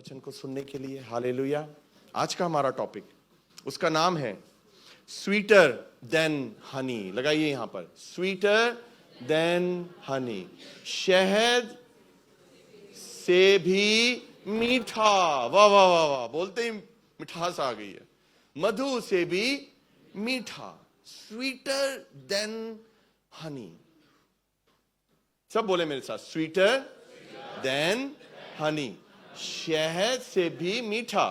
वचन को सुनने के लिए। हालेलुया। आज का हमारा टॉपिक, उसका नाम है स्वीटर देन हनी। लगाइए यहां पर, स्वीटर देन हनी, शहद से भी मीठा। वाह वाह वाह वाह, बोलते ही मिठास आ गई है। मधु से भी मीठा, स्वीटर देन हनी। सब बोले मेरे साथ, स्वीटर देन हनी, शहद से भी मीठा।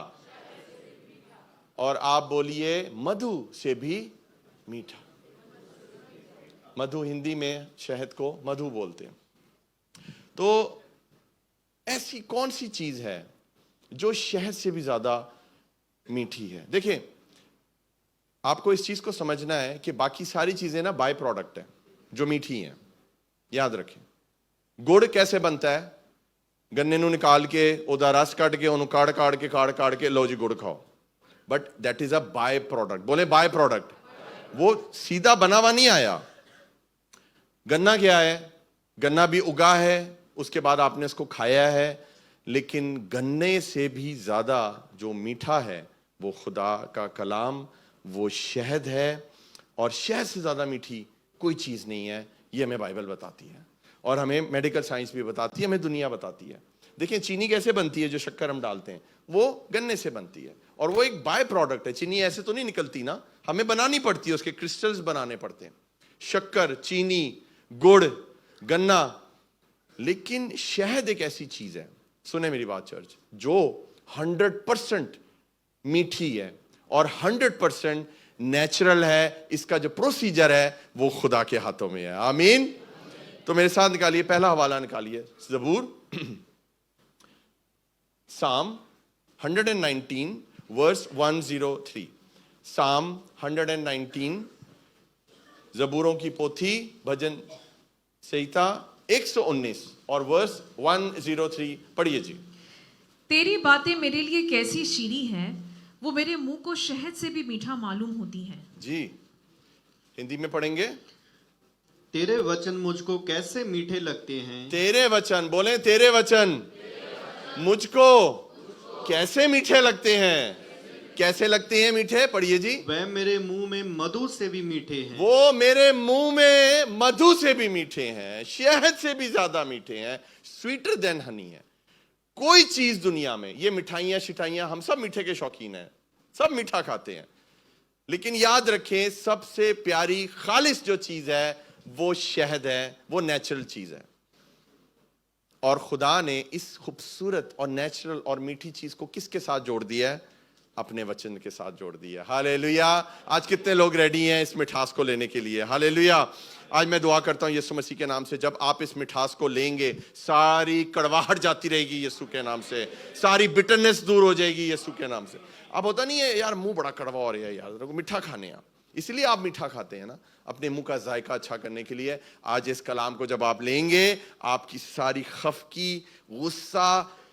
और आप बोलिए मधु से भी मीठा। मधु हिंदी में शहद को मधु बोलते हैं। तो ऐसी कौन सी चीज है जो शहद से भी ज्यादा मीठी है? देखिए, आपको इस चीज को समझना है कि बाकी सारी चीजें ना बाय प्रोडक्ट है जो मीठी हैं। याद रखें, गुड़ कैसे बनता है? गन्ने नु निकाल के ओदा रस काट के ओनू काड़ के लो जी गुड़ खाओ। But that is a by product. बोले बाय प्रोडक्ट। वो सीधा बना हुआ नहीं आया। गन्ना क्या है? गन्ना भी उगा है, उसके बाद आपने इसको खाया है, लेकिन गन्ने से भी ज्यादा जो मीठा है वो खुदा का कलाम, वो शहद है। और शहद से ज्यादा मीठी कोई चीज नहीं है। ये हमें बाइबल बताती है और हमें मेडिकल साइंस भी बताती है, हमें दुनिया बताती है। देखिए, चीनी कैसे बनती है? जो शक्कर हम डालते हैं वो गन्ने से बनती है और वो एक बाय प्रोडक्ट है। चीनी ऐसे तो नहीं निकलती ना, हमें बनानी पड़ती है, उसके क्रिस्टल्स बनाने पड़ते हैं। शक्कर, चीनी, गुड़, गन्ना। लेकिन शहद एक ऐसी चीज है, सुने मेरी बात चर्च, जो 100% मीठी है और 100% नेचुरल है। इसका जो प्रोसीजर है वो खुदा के हाथों में है। आमीन। तो मेरे साथ निकालिए, पहला हवाला निकालिए, जबूर साम 119 वर्स 103। साम 119, जबूरों की पोथी, भजन संहिता 119 और वर्स 103 पढ़िए जी। तेरी बातें मेरे लिए कैसी शीरी हैं, वो मेरे मुंह को शहद से भी मीठा मालूम होती हैं। जी, हिंदी में पढ़ेंगे। तेरे वचन मुझको कैसे मीठे लगते हैं। तेरे वचन, बोले तेरे वचन मुझको कैसे मीठे लगते हैं। कैसे लगते हैं मीठे? पढ़िए जी। वह मेरे मुंह में मधु से भी मीठे हैं। वो मेरे मुंह में मधु से भी मीठे हैं, शहद से भी ज्यादा मीठे हैं, स्वीटर देन हनी है। कोई चीज दुनिया में, ये मिठाइयां शिठाइयां, हम सब मीठे के शौकीन हैं, सब मीठा खाते हैं, लेकिन याद रखें सबसे प्यारी खालिस जो चीज है वो शहद है, वो नेचुरल चीज है। और खुदा ने इस खूबसूरत और नेचुरल और मीठी चीज को किसके साथ जोड़ दिया है? अपने वचन के साथ जोड़ दिया। हालेलुया। आज कितने लोग रेडी हैं इस मिठास को लेने के लिए? हालेलुया। आज मैं दुआ करता हूं यीशु मसीह के नाम से, जब आप इस मिठास को लेंगे, सारी कड़वाहट जाती रहेगी यीशु के नाम से, सारी बिटरनेस दूर हो जाएगी यीशु के नाम से। अब होता नहीं है यार, मुंह बड़ा कड़वा हो रहा है यार, मीठा खाने आप, इसलिए आप मीठा खाते हैं ना, अपने मुंह का जायका अच्छा करने के लिए। आज इस कलाम को जब आप लेंगे, आपकी सारी खफकी, गुस्सा,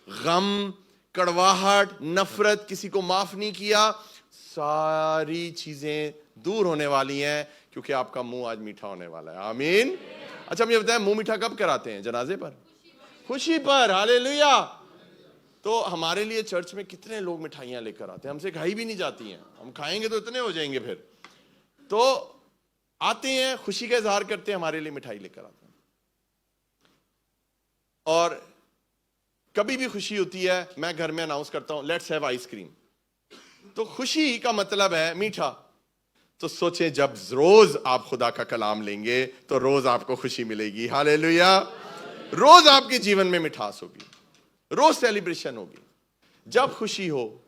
गम, कड़वाहट, नफरत, किसी को माफ नहीं किया, सारी चीजें दूर होने वाली हैं, क्योंकि आपका मुंह आज मीठा होने वाला है। आमीन। अच्छा, मुझे बताएं, मुंह मीठा कब कराते हैं? जनाजे पर, खुशी पर। हालेलुया। तो हमारे लिए चर्च में कितने लोग मिठाइयां लेकर आते हैं, हमसे खाई भी नहीं जाती हैं, हम खाएंगे तो इतने हो जाएंगे फिर। तो आते हैं, खुशी का इजहार करते हैं, हमारे लिए मिठाई लेकर आते हैं। और कभी भी खुशी होती है, मैं घर में अनाउंस करता हूं, लेट्स हैव आइसक्रीम। तो खुशी का मतलब है मीठा। तो सोचें, जब रोज आप खुदा का कलाम लेंगे तो रोज आपको खुशी मिलेगी। हालेलुया। रोज आपके जीवन में मिठास होगी, रोज सेलिब्रेशन होगी। जब खुशी हो,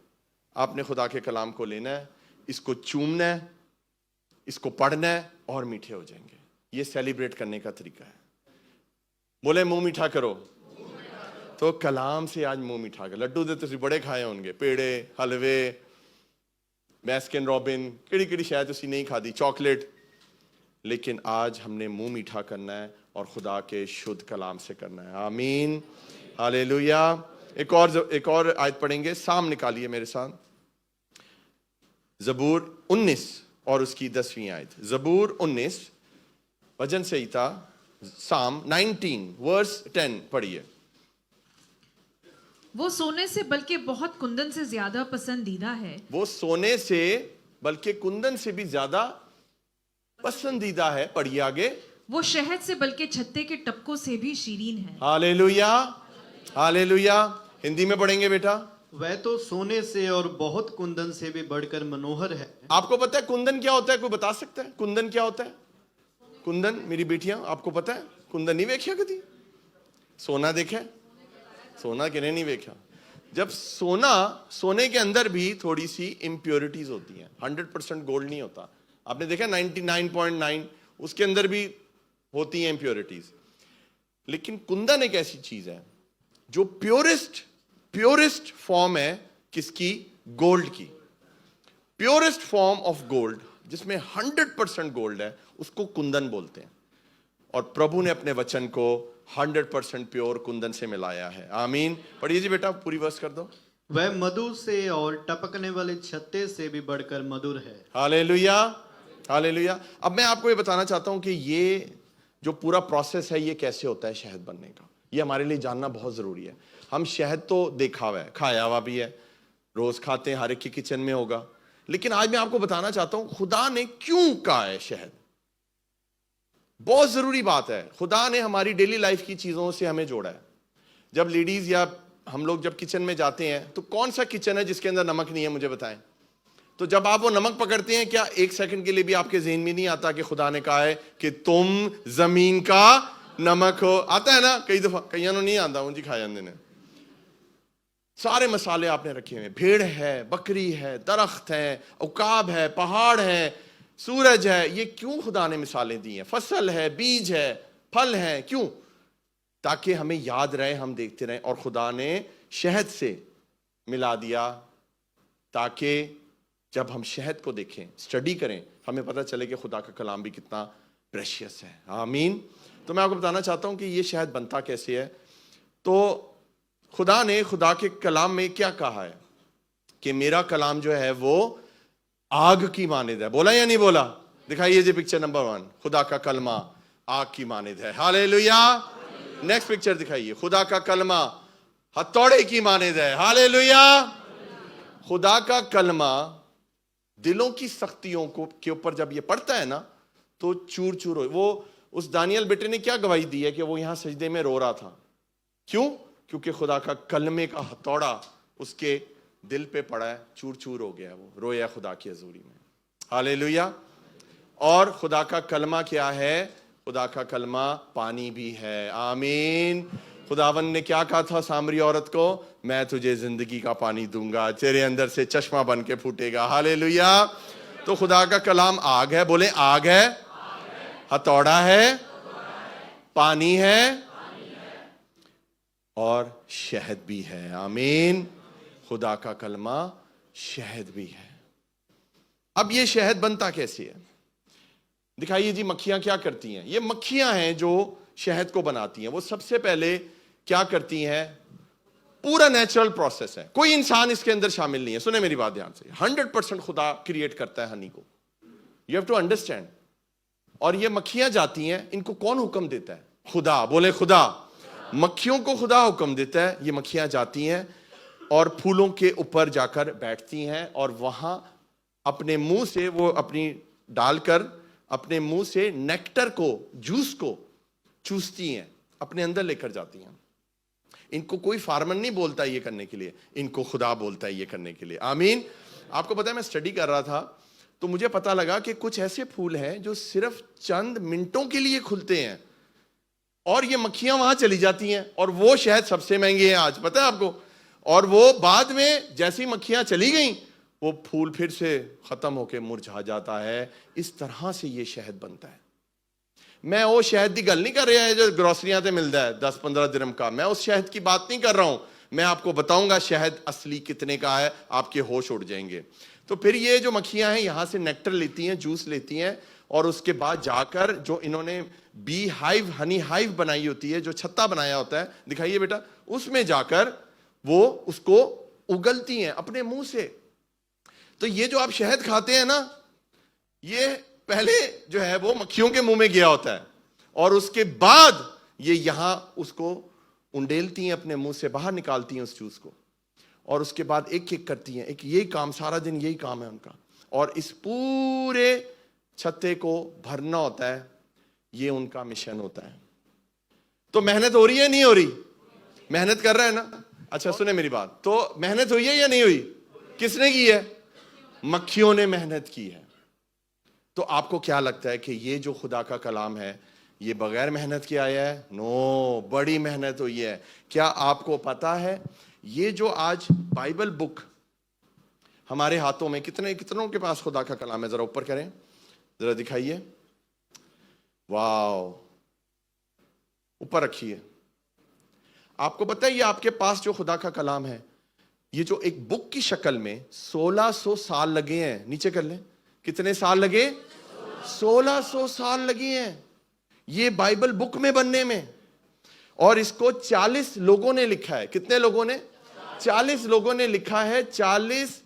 आपने खुदा के कलाम को लेना है, इसको चूमना है, इसको पढ़ना है और मीठे हो जाएंगे। ये सेलिब्रेट करने का तरीका है। बोले मुंह मीठा करो, तो कलाम से आज मुंह मीठा कर। लड्डू तो तुसी बड़े खाए होंगे, पेड़े, हलवे, बैस्किन रॉबिन, किड़ी शायद तुसी नहीं खादी, चॉकलेट, लेकिन आज हमने मुंह मीठा करना है और खुदा के शुद्ध कलाम से करना है। आमीन। हालेलुया। एक और आयत पढ़ेंगे। साम निकालिए मेरे साथ, जबूर 19 और उसकी 10वीं आयत। जबूर 19, भजन संहिता, साम 19 वर्स 10 पढ़िए। वो सोने से बल्कि बहुत कुंदन से ज्यादा पसंदीदा है। वो सोने से बल्कि कुंदन से भी ज्यादा पसंदीदा है। पढ़िए आगे। वो शहद से बल्कि छत्ते के टपकों से भी शीरीन है। Hallelujah, hallelujah. हिंदी में पढ़ेंगे बेटा। वह तो सोने से और बहुत कुंदन से भी बढ़कर मनोहर है। आपको पता है कुंदन क्या होता है? कोई बता सकता है कुंदन क्या होता है? कुंदन, मेरी बेटियां, आपको पता है कुंदन? नहीं देखा कभी? सोना देखा? सोना किने नहीं देखा? जब सोने के अंदर भी थोड़ी सी इंप्योरिटीज होती हैं। 100% गोल्ड नहीं होता। आपने देखा 99.9 उसके अंदर भी होती हैं इंप्योरिटीज। लेकिन कुंदन एक ऐसी चीज है जो प्योरेस्ट फॉर्म है किसकी? गोल्ड की। प्योरेस्ट फॉर्म ऑफ गोल्ड जिसमें 100% गोल्ड है उसको कुंदन बोलते हैं। और प्रभु ने अपने वचन को 100% प्योर कुंदन से मिलाया है। आमीन। पढ़िए जी बेटा, पूरी वर्स कर दो। वह मधु से और टपकने वाले छत्ते से भी बढ़कर मधुर है। Hallelujah, hallelujah. अब मैं आपको ये बताना चाहता हूं कि ये जो पूरा प्रोसेस है ये कैसे होता है शहद बनने का, ये हमारे लिए जानना बहुत जरूरी है। हम शहद तो देखा हुआ है, खाया हुआ भी है, रोज खाते हैं, हर एक के किचन में होगा। लेकिन आज मैं आपको बताना चाहता हूं खुदा ने क्यों कहा है शहद। बहुत जरूरी बात है। खुदा ने हमारी डेली लाइफ की चीजों से हमें जोड़ा है। जब लेडीज या हम लोग जब किचन में जाते हैं तो कौन सा किचन है जिसके अंदर नमक नहीं है? मुझे बताएं। तो जब आप वो नमक पकड़ते हैं, क्या एक सेकंड के लिए भी आपके ज़हन में नहीं आता कि खुदा ने कहा है कि तुम जमीन का नमक हो? आता है ना कई दफा, कईयों नहीं आता, उनकी खा जाते ने। सारे मसाले आपने रखे हुए, भेड़ है, बकरी है, दरख्त है, उकाब है, पहाड़ है, सूरज है। ये क्यों खुदा ने मिसालें दी हैं? फसल है, बीज है, फल है। क्यों? ताकि हमें याद रहे, हम देखते रहें। और खुदा ने शहद से मिला दिया ताकि जब हम शहद को देखें, स्टडी करें, हमें पता चले कि खुदा का कलाम भी कितना प्रेशियस है। आमीन। तो मैं आपको बताना चाहता हूं कि ये शहद बनता कैसे है। तो खुदा ने खुदा के कलाम में क्या कहा है कि मेरा कलाम जो है वो आग की मानिद है। बोला या नहीं बोला? दिखाइए जी पिक्चर नंबर 1। खुदा का कलमा आग की मानिद है। हालेलुया। नेक्स्ट पिक्चर दिखाइए। खुदा का कलमा हथौड़े की मानिद है। हालेलुया। खुदा का कलमा दिलों की सख्तियों को के ऊपर जब ये पड़ता है ना तो चूर चूर हो। वो उस दानियल बेटे ने क्या गवाही दी है कि वो यहां सजदे में रो रहा था। क्यों? क्योंकि खुदा का कलमे का हथौड़ा उसके दिल पे पड़ा है, चूर चूर हो गया, वो रोया खुदा की हजूरी में। हालेलुया। और खुदा का कलमा क्या है? खुदा का कलमा पानी भी है। आमीन। खुदावन ने क्या कहा था सामरी औरत को? मैं तुझे जिंदगी का पानी दूंगा, तेरे अंदर से चश्मा बन के फूटेगा। हालेलुया। तो खुदा का कलाम आग है। बोले आग है, हथौड़ा है, पानी है और शहद भी है। आमीन। खुदा का कलमा शहद भी है। अब ये शहद बनता कैसे है? दिखाइए जी। मक्खियां क्या करती हैं? ये मक्खियां हैं जो शहद को बनाती हैं। वो सबसे पहले क्या करती हैं? पूरा नेचुरल प्रोसेस है, कोई इंसान इसके अंदर शामिल नहीं है। सुने मेरी बात ध्यान से। 100% खुदा क्रिएट करता है हनी को। You have to understand. और ये मक्खियां जाती हैं, इनको कौन हुक्म देता है? खुदा। बोले खुदा। मक्खियों को खुदा हुक्म देता है। ये मक्खियां जाती हैं और फूलों के ऊपर जाकर बैठती हैं और वहां अपने मुंह से वो अपनी डालकर अपने मुंह से नेक्टर को, जूस को चूसती हैं, अपने अंदर लेकर जाती हैं। इनको कोई फार्मर नहीं बोलता ये करने के लिए, इनको खुदा बोलता है ये करने के लिए। आमीन। आपको पता है मैं स्टडी कर रहा था तो मुझे पता लगा कि कुछ ऐसे फूल हैं जो सिर्फ चंद मिनटों के लिए खुलते हैं और ये मक्खियां वहां चली जाती हैं और वो शहद सबसे महंगे हैं आज, पता है आपको। और वो बाद में जैसी मक्खियां चली गई वो फूल फिर से खत्म होकर मुरझा जाता है। इस तरह से ये शहद बनता है। मैं वो शहद की गल नहीं कर रहा है जो ग्रोसरियां से मिलता है 10-15 दिरहम का। मैं उस शहद की बात नहीं कर रहा हूं। मैं आपको बताऊंगा शहद असली कितने का है, आपके होश उड़ जाएंगे। तो फिर ये जो मक्खियां हैं यहां से नेक्टर लेती हैं, जूस लेती हैं और उसके बाद जाकर जो इन्होंने बी हाइव, हनी हाइव बनाई होती है, जो छत्ता बनाया होता है, दिखाइए बेटा, उसमें जाकर वो उसको उगलती हैं अपने मुंह से। तो ये जो आप शहद खाते हैं ना, ये पहले जो है वो मक्खियों के मुंह में गया होता है और उसके बाद ये यहां उसको उंडेलती हैं, अपने मुंह से बाहर निकालती हैं उस जूस को, और उसके बाद एक एक करती हैं, एक यही काम, सारा दिन यही काम है उनका, और इस पूरे छत्ते को भरना होता है। ये उनका मिशन होता है। तो मेहनत हो रही है नहीं हो रही? मेहनत कर रहा है ना? अच्छा सुने मेरी बात, तो मेहनत हुई है या नहीं हुई? किसने की है? मक्खियों ने मेहनत की है। तो आपको क्या लगता है कि ये जो खुदा का कलाम है ये बगैर मेहनत के आया है? नो, बड़ी मेहनत हुई है। क्या आपको पता है ये जो आज बाइबल बुक हमारे हाथों में, कितनों के पास खुदा का कलाम है? जरा ऊपर करें, जरा दिखाइए। वाओ, ऊपर रखिए। आपको पता है ये आपके पास जो खुदा का कलाम है, ये जो एक बुक की शक्ल में 1600 साल लगे हैं। नीचे कर लें, कितने साल लगे? 1600 साल लगे हैं ये बाइबल बुक में बनने में। और इसको 40 लोगों ने लिखा है। कितने लोगों ने? 40 लोगों ने लिखा है। 40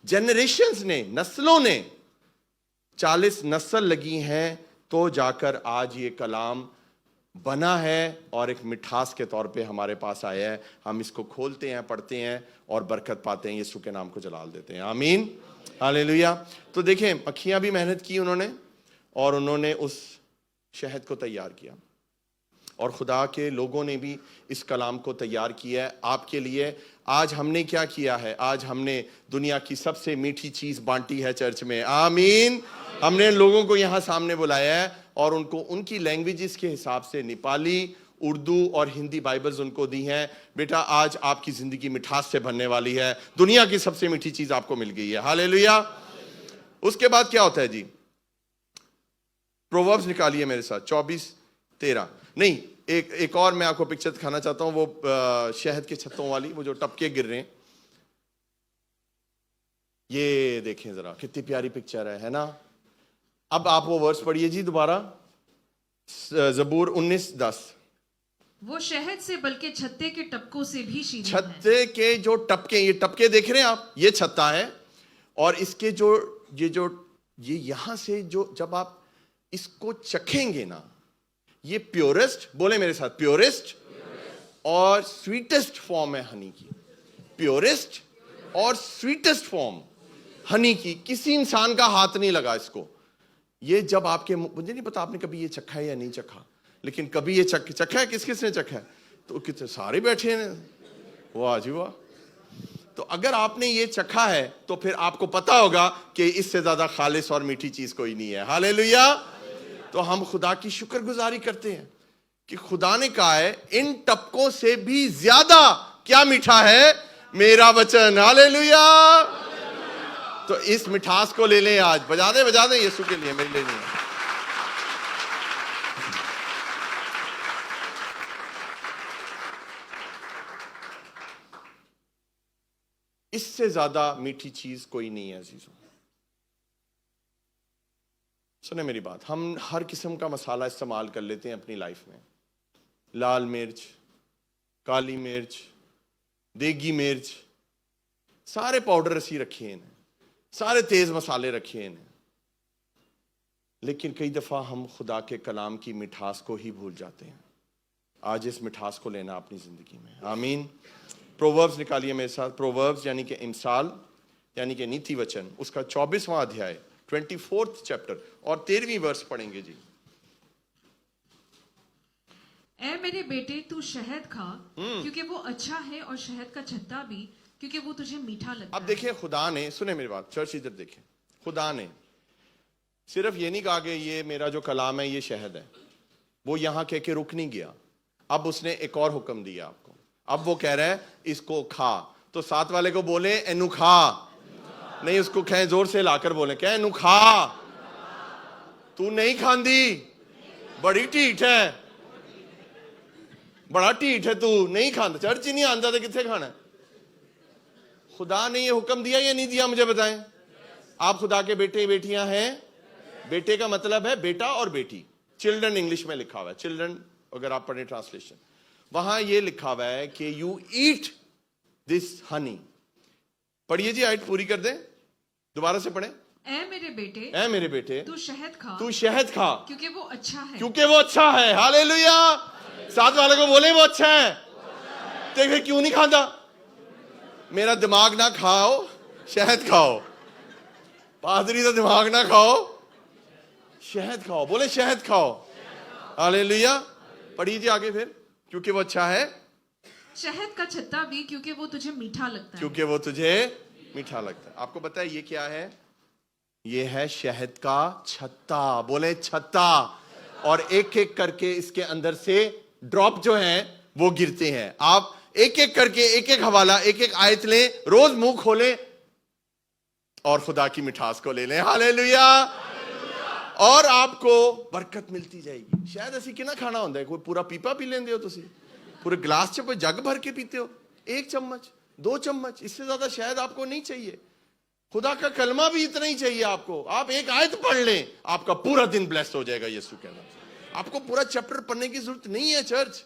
जनरेशंस ने, नस्लों ने, 40 नस्ल लगी हैं तो जाकर आज ये कलाम बना है और एक मिठास के तौर पे हमारे पास आया है। हम इसको खोलते हैं, पढ़ते हैं और बरकत पाते हैं, यीशु के नाम को जलाल देते हैं। आमीन, हालेलुया। तो देखें, मक्खियां भी मेहनत की उन्होंने, और उन्होंने उस शहद को तैयार किया, और खुदा के लोगों ने भी इस कलाम को तैयार किया है आपके लिए। आज हमने क्या किया है? आज हमने दुनिया की सबसे मीठी चीज बांटी है चर्च में। आमीन। हमने लोगों को यहां सामने बुलाया है और उनको उनकी लैंग्वेजेस के हिसाब से निपाली, उर्दू और हिंदी बाइबल्स उनको दी हैं। बेटा, आज आपकी जिंदगी मिठास से भरने वाली है। दुनिया की सबसे मीठी चीज आपको मिल गई है। हालेलुया। उसके बाद क्या होता है जी? प्रोवर्ब्स निकालिए मेरे साथ, 24:13। नहीं, एक और मैं आपको पिक्चर दिखाना चाहता हूं, वो शहद के छत्तों वाली, वो जो टपके गिर रहे हैं। ये देखें जरा, कितनी प्यारी पिक्चर है ना? अब आप वो वर्स पढ़िए जी दोबारा, ज़बूर 19:10। वो शहद से बल्कि छत्ते के टपकों से भी शीरी है। छत्ते के जो टपके, ये टपके देख रहे हैं आप, ये छत्ता है, और इसके ये यहां से जो जब आप इसको चखेंगे ना, ये प्योरेस्ट, बोले मेरे साथ, प्योरेस्ट और स्वीटेस्ट फॉर्म है हनी की। प्योरेस्ट और स्वीटेस्ट फॉर्म हनी की। किसी इंसान का हाथ नहीं लगा इसको। ये जब आपके, मुझे नहीं पता आपने कभी ये चखा है या नहीं चखा, लेकिन कभी ये चखा है? किस किस ने चखा है? तो कितने सारे बैठे हैं, वाह जी वाह। तो अगर आपने ये चखा है तो फिर आपको पता होगा कि इससे ज्यादा खालिस और मीठी चीज कोई नहीं है। हालेलुया। तो हम खुदा की शुक्रगुजारी करते हैं कि खुदा ने कहा है इन टपकों से भी ज्यादा क्या मीठा है मेरा वचन। हालेलुया। तो इस मिठास को ले लें आज, बजा दें यीशु के लिए, मेरे लिए नहीं है। इससे ज्यादा मीठी चीज कोई नहीं है अजीजों। सुने मेरी बात, हम हर किस्म का मसाला इस्तेमाल कर लेते हैं अपनी लाइफ में। लाल मिर्च, काली मिर्च, देगी मिर्च, सारे पाउडर असी रखे हैं, सारे तेज मसाले रखे हैं, लेकिन कई दफा हम खुदा के कलाम की मिठास को ही भूल जाते हैं। आज इस मिठास को लेना अपनी जिंदगी में। आमीन। प्रोवर्ब्स निकालिए मेरे साथ। प्रोवर्ब्स यानी कि इमसाल, यानी कि नीति वचन, उसका 24वां अध्याय, 24th चैप्टर और 13वीं वर्स पढ़ेंगे जी। ऐ मेरे बेटे, तू शहद खा क्योंकि वो अच्छा है, और शहद का छत्ता भी क्योंकि वो तुझे मीठा लगता है। अब देखिए, खुदा ने, सुने मेरी बात, चर्च इधर देखें, खुदा ने सिर्फ ये नहीं कहा कि ये मेरा जो कलाम है ये शहद है, वो यहां कह के रुक नहीं गया। अब उसने एक और हुक्म दिया आपको। अब वो कह रहा है इसको खा। तो साथ वाले को बोले एनु खा, नहीं उसको कहें, जोर से लाकर बोले, कह एनु खा। तू नहीं खांदी, बड़ी ढीठ है, बड़ा ढीठ है तू, नहीं खांदा, चर्च ही नहीं आंदा तो कितने खाना है? खुदा ने ये हुक्म दिया या नहीं दिया? मुझे बताएं। आप खुदा के बेटे बेटियां हैं। बेटे का मतलब है बेटा और बेटी। चिल्ड्रन इंग्लिश में लिखा हुआ है, चिल्ड्रन अगर आप पढ़ें ट्रांसलेशन, वहां ये लिखा हुआ है कि यू ईट दिस हनी। पढ़िए जी, आयत पूरी कर दें, दोबारा से पढ़ें। ऐ मेरे बेटे, ऐ मेरे बेटे, तू शहद खा, तू शहद खा क्योंकि वो अच्छा है, क्योंकि वो अच्छा है। हालेलुया। साथ वाले को बोले वो अच्छा है। तो फिर क्यों नहीं खाता? मेरा दिमाग ना खाओ, शहद खाओ। पादरी का दिमाग ना खाओ, शहद खाओ। बोले शहद खाओ। हालेलुया। पढ़िए आगे फिर। क्योंकि वो अच्छा है, शहद का छत्ता भी क्योंकि वो तुझे मीठा लगता है। क्योंकि वो तुझे मीठा लगता है। आपको पता है ये क्या है? ये है शहद का छत्ता। बोले छत्ता। और एक एक करके इसके अंदर से ड्रॉप जो है वो गिरते हैं। आप एक एक करके एक एक हवाला, एक एक आयत लें, रोज मुंह खोलें और खुदा की मिठास को ले लें। हालेलुया। और आपको बरकत मिलती जाएगी। शायद ऐसी कि ना खाना होता है, कोई पूरा पीपा पी लेंदे हो तुसी, पूरे ग्लास से कोई जग भर के पीते हो, 1 चम्मच 2 चम्मच, इससे ज्यादा शायद आपको नहीं चाहिए। खुदा का कलमा भी इतना ही चाहिए आपको। आप एक आयत पढ़ लें, आपका पूरा दिन ब्लेस्ड हो जाएगा यीशु के नाम से। आपको पूरा चैप्टर पढ़ने की जरूरत नहीं है चर्च,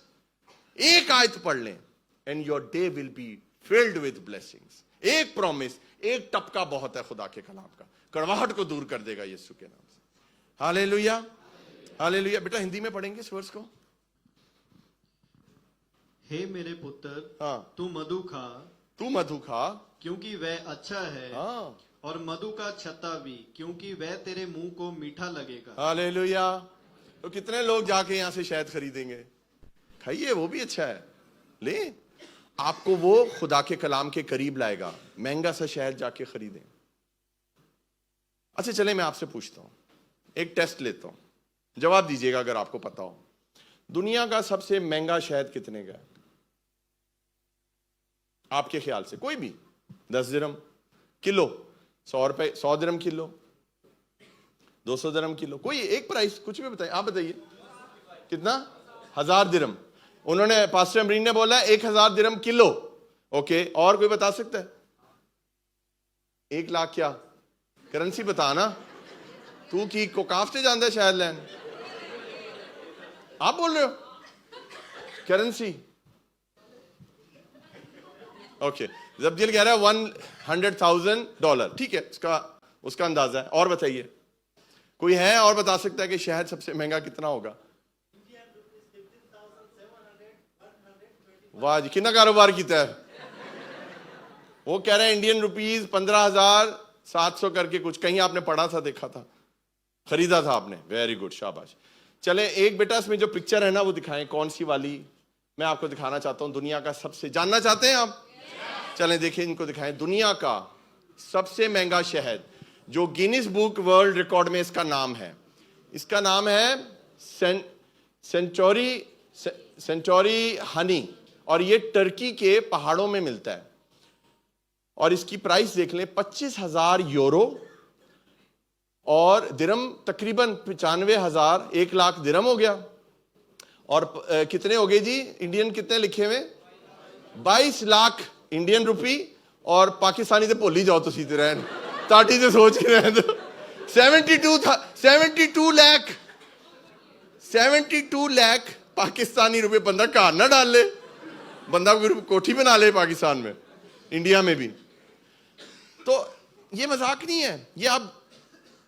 एक आयत पढ़ लें and your day will be filled with blessings. एक प्रॉमिस, एक टपका बहुत है खुदा के कलाम का, कड़वाहट को दूर कर देगा यीशु के नाम से। हालेलुया। हालेलुया। बेटा हिंदी में पढ़ेंगे इस वर्ष को। हे मेरे पुत्र, हाँ, तू मधु खा, तू मधु खा, क्योंकि वह अच्छा है। हाँ, और मधु का छत्ता भी, क्योंकि वह तेरे मुंह को मीठा लगेगा। हालेलुया। तो कितने लोग जाके यहां से शहद खरीदेंगे? खाइए, वो भी अच्छा है, ले। आपको वो खुदा के कलाम के करीब लाएगा। महंगा सा शहद जाके खरीदें। अच्छा चले, मैं आपसे पूछता हूं, एक टेस्ट लेता हूं, जवाब दीजिएगा अगर आपको पता हो। दुनिया का सबसे महंगा शहद कितने का है आपके ख्याल से? कोई भी 10 दिरहम किलो, 100 रुपए, 100 दिरहम किलो, 200 दिरहम किलो, कोई एक प्राइस, कुछ भी बताइए। आप बताइए कितना? 1000 दिरहम। उन्होंने, पास्टर अमरीन ने बोला 1000 दिरहम किलो। ओके, और कोई बता सकता है? 1 लाख क्या? करेंसी बता ना तू की कोकाफ से जानता है शायद लैन। आप बोल रहे हो करेंसी? ओके, जब्दियल कह रहा है $100,000। ठीक है, उसका अंदाजा है। और बताइए, कोई है और बता सकता है कि शहद सबसे महंगा कितना होगा? वाह जी, कितना कारोबार किया है? वो कह रहे हैं इंडियन रुपीज 15,700 करके कुछ, कहीं आपने पढ़ा था, देखा था, खरीदा था आपने। वेरी गुड, शाबाश। चले, एक बेटा इसमें जो पिक्चर है ना वो दिखाएं, कौन सी वाली? मैं आपको दिखाना चाहता हूं दुनिया का सबसे, जानना चाहते हैं आप? चलें देखिए, इनको दिखाएं। दुनिया का सबसे महंगा शहद जो गिनीज बुक वर्ल्ड रिकॉर्ड में इसका नाम है, इसका नाम है सेंचुरी हनी, और ये टर्की के पहाड़ों में मिलता है। और इसकी प्राइस देख लें, 25,000 यूरो, और दिरहम तकरीबन 95,000, 1 लाख दिरहम हो गया। और कितने हो गए जी इंडियन, कितने लिखे हुए? 22 लाख इंडियन रुपी। और पाकिस्तानी तो भूल ही जाओ, तो सीधे रहन ताटी से सोच के रहन दो। 72 लाख पाकिस्तानी रुपए। बंदा कार ना डाल ले, बंदा कोठी बना ले पाकिस्तान में, इंडिया में भी। तो ये मजाक नहीं है, ये आप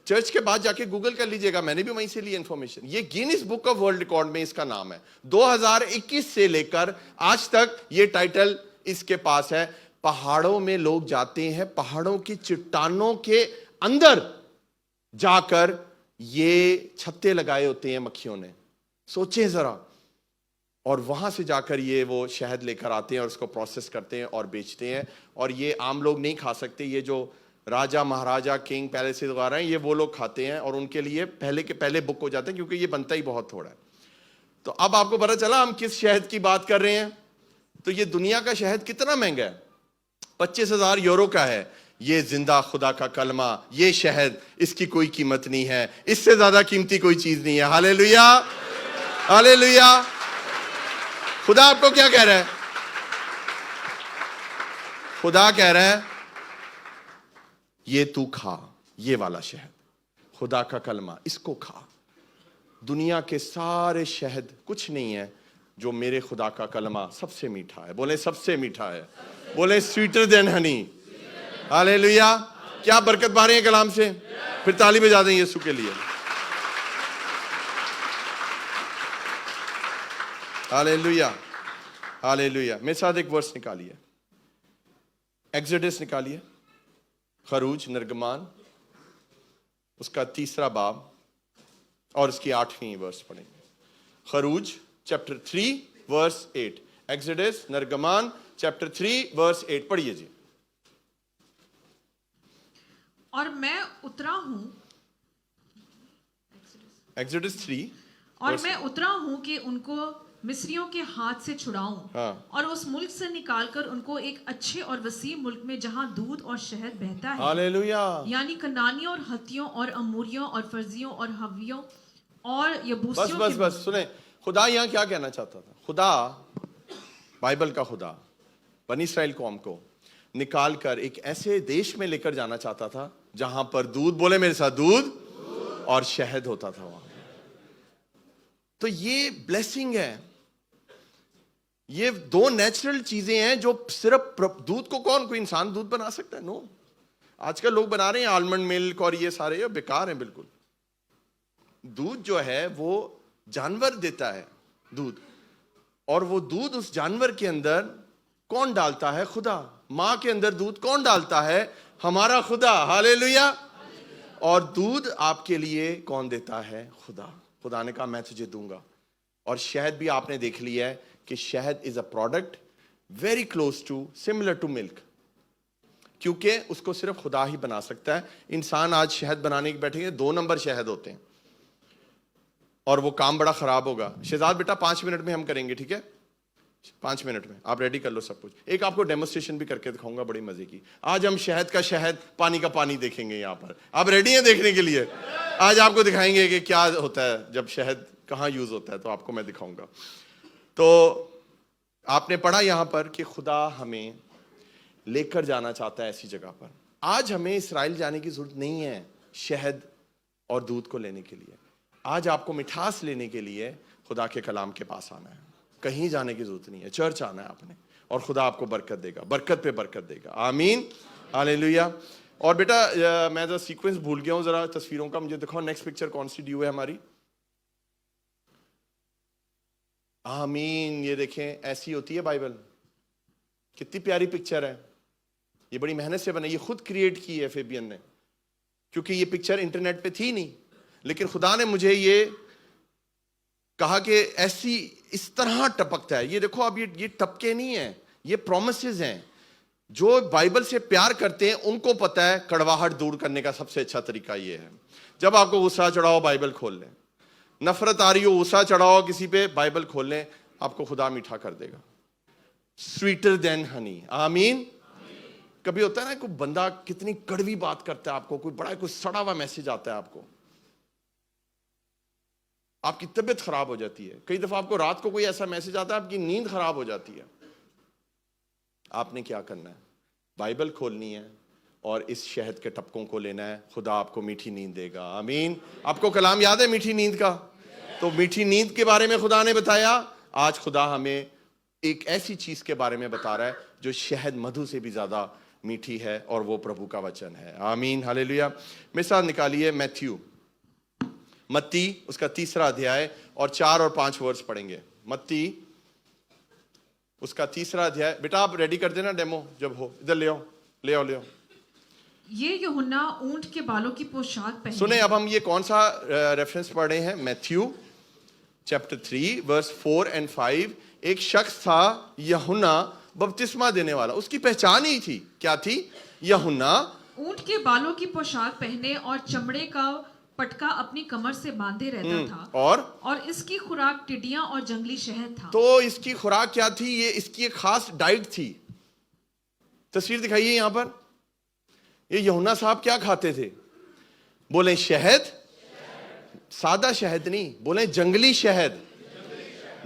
चर्च के बाद जाके गूगल कर लीजिएगा, मैंने भी वहीं से ली इंफॉर्मेशन। ये Guinness book of world record में इसका नाम है। 2021 से लेकर आज तक ये टाइटल इसके पास है। पहाड़ों में लोग जाते हैं, पहाड़ों की चट्टानों के अंदर जाकर ये छत्ते लगाए होते हैं मक्खियों ने, सोचें जरा। और वहां से जाकर ये वो शहद लेकर आते हैं और उसको प्रोसेस करते हैं और बेचते हैं। और ये आम लोग नहीं खा सकते, ये जो राजा महाराजा किंग पैलेसेस वगैरह हैं, ये वो लोग खाते हैं, और उनके लिए पहले के पहले बुक हो जाते हैं, क्योंकि ये बनता ही बहुत थोड़ा है। तो अब आपको पता चला हम किस शहद की बात कर रहे हैं। तो ये दुनिया का शहद कितना महंगा है? 25,000 यूरो का है। ये जिंदा खुदा का कलमा, ये शहद, इसकी कोई कीमत नहीं है, इससे ज्यादा कीमती कोई चीज नहीं है। Hallelujah, hallelujah. खुदा आपको क्या कह रहा है? खुदा कह रहा है ये तू खा, ये वाला शहद, खुदा का कलमा, इसको खा। दुनिया के सारे शहद कुछ नहीं है जो मेरे खुदा का कलमा सबसे मीठा है। बोले सबसे मीठा है, बोले स्वीटर देन हनी। हालेलुया। क्या बरकत पा रहे हैं कलाम से? फिर ताली बजा दें यीशु के लिए। Hallelujah, hallelujah. मेरे साथ एक वर्स निकालिए, एक्सोडस निकालिए, खरूज, निर्गमान, उसका 3 बाब और उसकी 8वीं वर्स पढ़ेंगे। खरूज चैप्टर 3 वर्स 8, एक्सोडस, निर्गमान चैप्टर 3 वर्स 8 पढ़िए जी। और मैं उतरा हूं, एक्सोडस 3 और मैं उतरा हूं कि उनको मिस्रियों के हाथ से छुड़ाऊं, हाँ। और उस मुल्क से निकालकर उनको एक अच्छे और वसीम मुल्क में जहां दूध और शहद बहता है, हालेलुया। यानी कनानियों और हत्तियों और अमूरियों और फर्जियों और हवियों और बस यबूसियों बस के बस सुने, खुदा यहां क्या कहना चाहता था? खुदा, बाइबल का खुदा बनी इस्राएल कौम को निकाल कर एक ऐसे देश में लेकर जाना चाहता था जहां पर दूध, बोले मेरे साथ, दूध और शहद होता था वहां। तो ये ब्लेसिंग है। ये 2 नेचुरल चीजें हैं जो सिर्फ दूध को कौन, कोई इंसान दूध बना सकता है? नो। आजकल लोग बना रहे हैं आलमंड मिल्क और ये सारे, ये बेकार हैं बिल्कुल। दूध जो है वो जानवर देता है दूध, और वो दूध उस जानवर के अंदर कौन डालता है? खुदा। मां के अंदर दूध कौन डालता है? हमारा खुदा। हालेलुया। और दूध आपके लिए कौन देता है? खुदा। खुदा ने कहा मैं तुझे दूंगा। और शहद भी आपने देख लिया है कि शहद is a product very close to, similar to milk, क्योंकि उसको सिर्फ खुदा ही बना सकता है। इंसान आज शहद बनाने के बैठेंगे, 2 नंबर शहद होते हैं और वो काम बड़ा खराब होगा। शहजाद बेटा 5 मिनट में हम करेंगे, ठीक है? 5 मिनट में आप रेडी कर लो सब कुछ। एक आपको डेमोस्ट्रेशन भी करके दिखाऊंगा बड़ी मजे की। आज हम शहद का शहद, पानी का पानी देखेंगे यहाँ पर। आप रेडी हैं देखने के लिए? आज आपको दिखाएंगे कि क्या होता है जब शहद कहाँ यूज होता है, तो आपको मैं दिखाऊंगा। तो आपने पढ़ा यहां पर कि खुदा हमें लेकर जाना चाहता है ऐसी जगह पर। आज हमें इस्राएल जाने की जरूरत नहीं है शहद और दूध को लेने के लिए। आज आपको मिठास लेने के लिए खुदा के कलाम के पास आना है, कहीं जाने की जरूरत नहीं है। चर्च आना है आपने, और खुदा आपको बरकत देगा, बरकत पे बरकत देगा। आमीन, हालेलुया। और बेटा मैं जरा सीक्वेंस भूल गया हूं, जरा तस्वीरों का मुझे दिखाओ। नेक्स्ट पिक्चर कौन सी ड्यू है हमारी? आमीन। ये देखें, ऐसी होती है बाइबल। कितनी प्यारी पिक्चर है। ये बड़ी मेहनत से बनाई, ये खुद क्रिएट की है फेबियन ने, क्योंकि ये पिक्चर इंटरनेट पे थी नहीं, लेकिन खुदा ने मुझे ये कहा कि ऐसी इस तरह टपकता है। ये देखो, अब ये टपके नहीं है, ये प्रोमिसेस हैं। जो बाइबल से प्यार करते हैं उनको पता है कड़वाहट दूर करने का सबसे अच्छा तरीका ये है। जब आपको गुस्सा चढ़ाओ, बाइबल खोल लें। नफरत आ रही हो, गुस्सा चढ़ाओ किसी पे, बाइबल खोल लें, आपको खुदा मीठा कर देगा। Sweeter than Honey. आमीन। कभी होता है ना, कोई बंदा कितनी कड़वी बात करता है आपको, कोई बड़ा कोई सड़ा हुआ मैसेज आता है आपको, आपकी तबीयत खराब हो जाती है। कई दफा आपको रात को कोई ऐसा मैसेज आता है, आपकी नींद खराब हो जाती है। आपने क्या करना है? बाइबल खोलनी है और इस शहद के टपकों को लेना है। खुदा आपको मीठी नींद देगा। आमीन। आपको कलाम याद है मीठी नींद का? तो मीठी नींद के बारे में खुदा ने बताया। आज खुदा हमें एक ऐसी चीज के बारे में बता रहा है जो शहद मधु से भी ज्यादा मीठी है, और वो प्रभु का वचन है। आमीन, हालेलुया। मेरे साथ निकालिए मैथ्यू, मत्ती उसका 3 अध्याय और 4 और 5 वर्स पढ़ेंगे। मत्ती उसका 3 अध्याय। बेटा आप रेडी कर देना, डेमो जब हो इधर ले आओ, ले आओ, ले आओ। ये यूहन्ना ऊंट के बालों की पोशाक पहने। सुने, अब हम ये कौन सा रेफरेंस पढ़ रहे हैं? मैथ्यू चैप्टर 3 वर्स 4 और 5। एक शख्स था यूहन्ना बपतिस्मा देने वाला, उसकी पहचान ही थी, क्या थी? यूहन्ना ऊंट के बालों की पोशाक पहने और चमड़े का पटका अपनी कमर से बांधे रहता था, और इसकी खुराक टिड्डियां और जंगली शहद था। तो इसकी खुराक क्या थी? ये इसकी एक खास डाइट थी। तस्वीर दिखाइए यहां पर। ये यूहन्ना साहब क्या खाते थे? बोले शहद, सादा शहद नहीं, बोले जंगली शहद।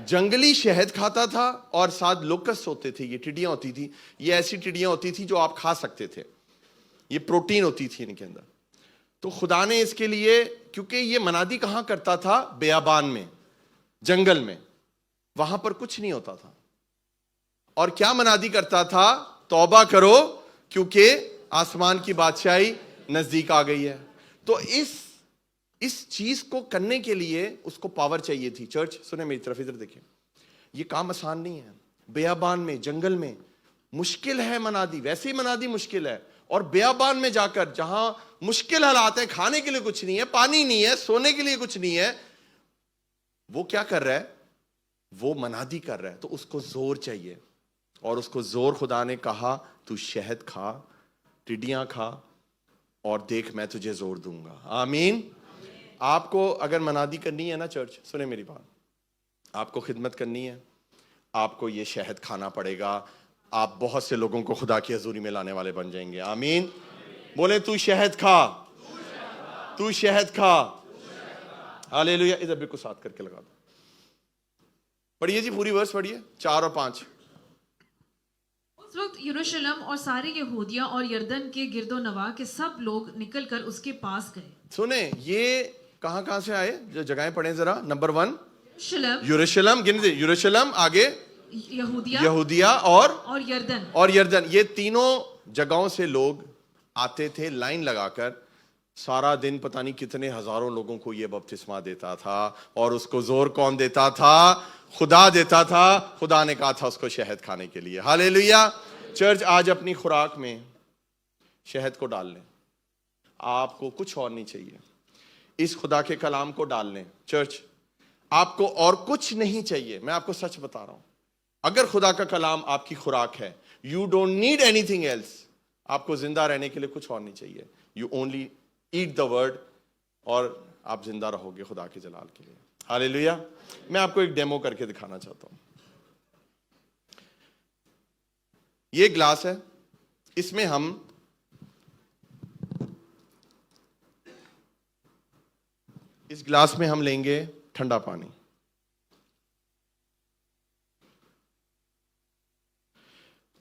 जंगली शहद खाता था, और साथ लोकस होते थे, ये टिड्डियां होती थी। ये ऐसी टिड्डियां होती थी जो आप खा सकते थे, ये प्रोटीन होती थी इनके अंदर। तो खुदा ने इसके लिए, क्योंकि ये मनादी कहां करता था? बेयाबान में, जंगल में, वहां पर कुछ नहीं होता था। और क्या मनादी करता था? तौबा करो क्योंकि आसमान की बादशाही नजदीक आ गई है। तो इस चीज को करने के लिए उसको पावर चाहिए थी। चर्च सुने मेरी तरफ, इधर देखिए, ये काम आसान नहीं है। बेयाबान में, जंगल में मुश्किल है मनादी, वैसे ही मनादी मुश्किल है, और बेयाबान में जाकर जहां मुश्किल हालात है, खाने के लिए कुछ नहीं है, पानी नहीं है, सोने के लिए कुछ नहीं है, वो क्या कर रहा है? वो मनादी कर रहा है। तो उसको जोर चाहिए, और उसको जोर खुदा ने कहा तू शहद खा, टिड्डियां खा, और देख मैं तुझे जोर दूंगा। आमीन। आपको अगर मनादी करनी है ना चर्च, सुने मेरी बात, आपको खिदमत करनी है, आपको ये शहद खाना पड़ेगा। आप बहुत से लोगों को खुदा की हजूरी में लाने वाले बन जाएंगे। आमीन। बोले तू शहद खा, तू शहद खा। हालेलुया। इधर बिल्कुल साथ करके लगा दो। पढ़िए जी, पूरी वर्ष पढ़िए, 4 और 5। उस वक्त यरूशलेम और सारे यहूदिया और यरदन के गिरदो नवा के सब लोग निकलकर उसके पास गए। सुने, ये कहां से आए? जो जगहें पढ़े जरा। नंबर 1 यरूशलेम, गिन दे। यरूशलेम, आगे यहूदिया और यरदन। ये तीनों जगहों से लोग आते थे लाइन लगाकर। सारा दिन पता नहीं कितने हजारों लोगों को ये बपतिस्मा देता था, और उसको जोर कौन देता था? खुदा देता था। खुदा ने कहा था उसको शहद खाने के लिए। हालेलुया। चर्च, आज अपनी खुराक में शहद को डाल लें। आपको कुछ और नहीं चाहिए, इस खुदा के कलाम को डाल लें। चर्च, आपको और कुछ नहीं चाहिए। मैं आपको सच बता रहा हूं, अगर खुदा का कलाम आपकी खुराक है, you don't need anything else. आपको जिंदा रहने के लिए कुछ और नहीं चाहिए। You only eat the word, और आप जिंदा रहोगे खुदा के जलाल के लिए। हालेलुया। मैं आपको एक डेमो करके दिखाना चाहता हूं। ये ग्लास है, इसमें हम इस ग्लास में हम लेंगे ठंडा पानी,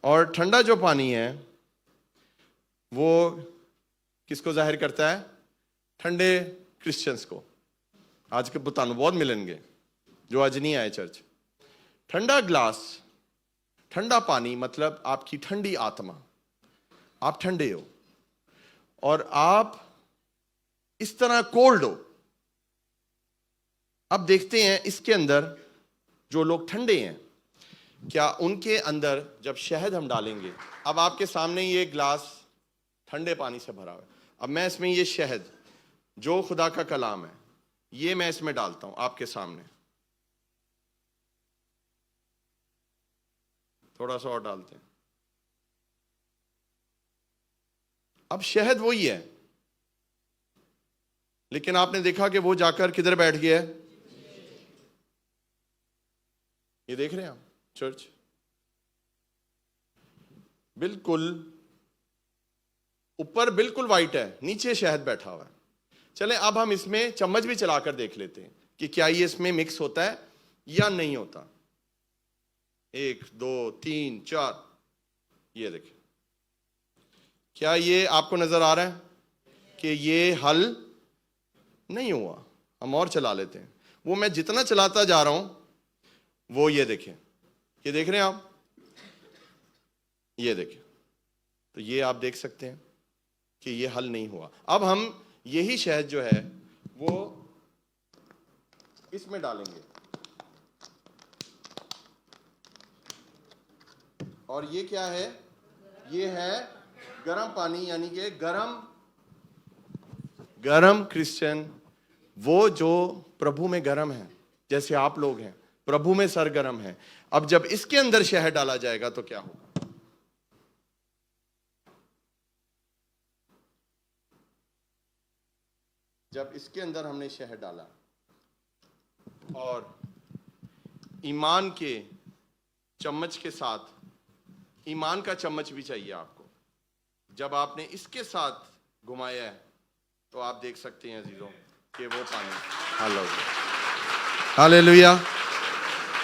और ठंडा जो पानी है वो किसको जाहिर करता है? ठंडे क्रिश्चियंस को। आज के बुतानु बहुत मिलेंगे जो आज नहीं आए चर्च। ठंडा ग्लास, ठंडा पानी मतलब आपकी ठंडी आत्मा। आप ठंडे हो और आप इस तरह कोल्ड हो। अब देखते हैं इसके अंदर जो लोग ठंडे हैं, क्या उनके अंदर जब शहद हम डालेंगे। अब आपके सामने ये ग्लास ठंडे पानी से भरा हुआ है। अब मैं इसमें ये शहद जो खुदा का कलाम है, ये मैं इसमें डालता हूं आपके सामने। थोड़ा सा और डालते हैं। अब शहद वही है, लेकिन आपने देखा कि वो जाकर किधर बैठ गया है? ये देख रहे हैं आप चर्च, बिल्कुल ऊपर बिल्कुल वाइट है, नीचे शहद बैठा हुआ है। चले अब हम इसमें चम्मच भी चलाकर देख लेते हैं कि क्या ये इसमें मिक्स होता है या नहीं होता। 1 2 3 4, ये देखिए, क्या ये आपको नजर आ रहा है कि ये हल नहीं हुआ? हम और चला लेते हैं। वो मैं जितना चलाता जा रहा हूं वो ये देखें, ये देख रहे हैं आप, ये देखें, तो ये आप देख सकते हैं कि ये हल नहीं हुआ। अब हम यही शहद जो है वो इसमें डालेंगे, और ये क्या है? ये है गरम पानी, यानी कि गरम क्रिश्चियन, वो जो प्रभु में गरम है, जैसे आप लोग हैं, प्रभु में सरगरम है। अब जब इसके अंदर शहद डाला जाएगा तो क्या होगा? जब इसके अंदर हमने शहद डाला, और ईमान के चम्मच के साथ, ईमान का चम्मच भी चाहिए आपको, जब आपने इसके साथ घुमाया है तो आप देख सकते हैं अजीजों कि वो पानी हालेलुया,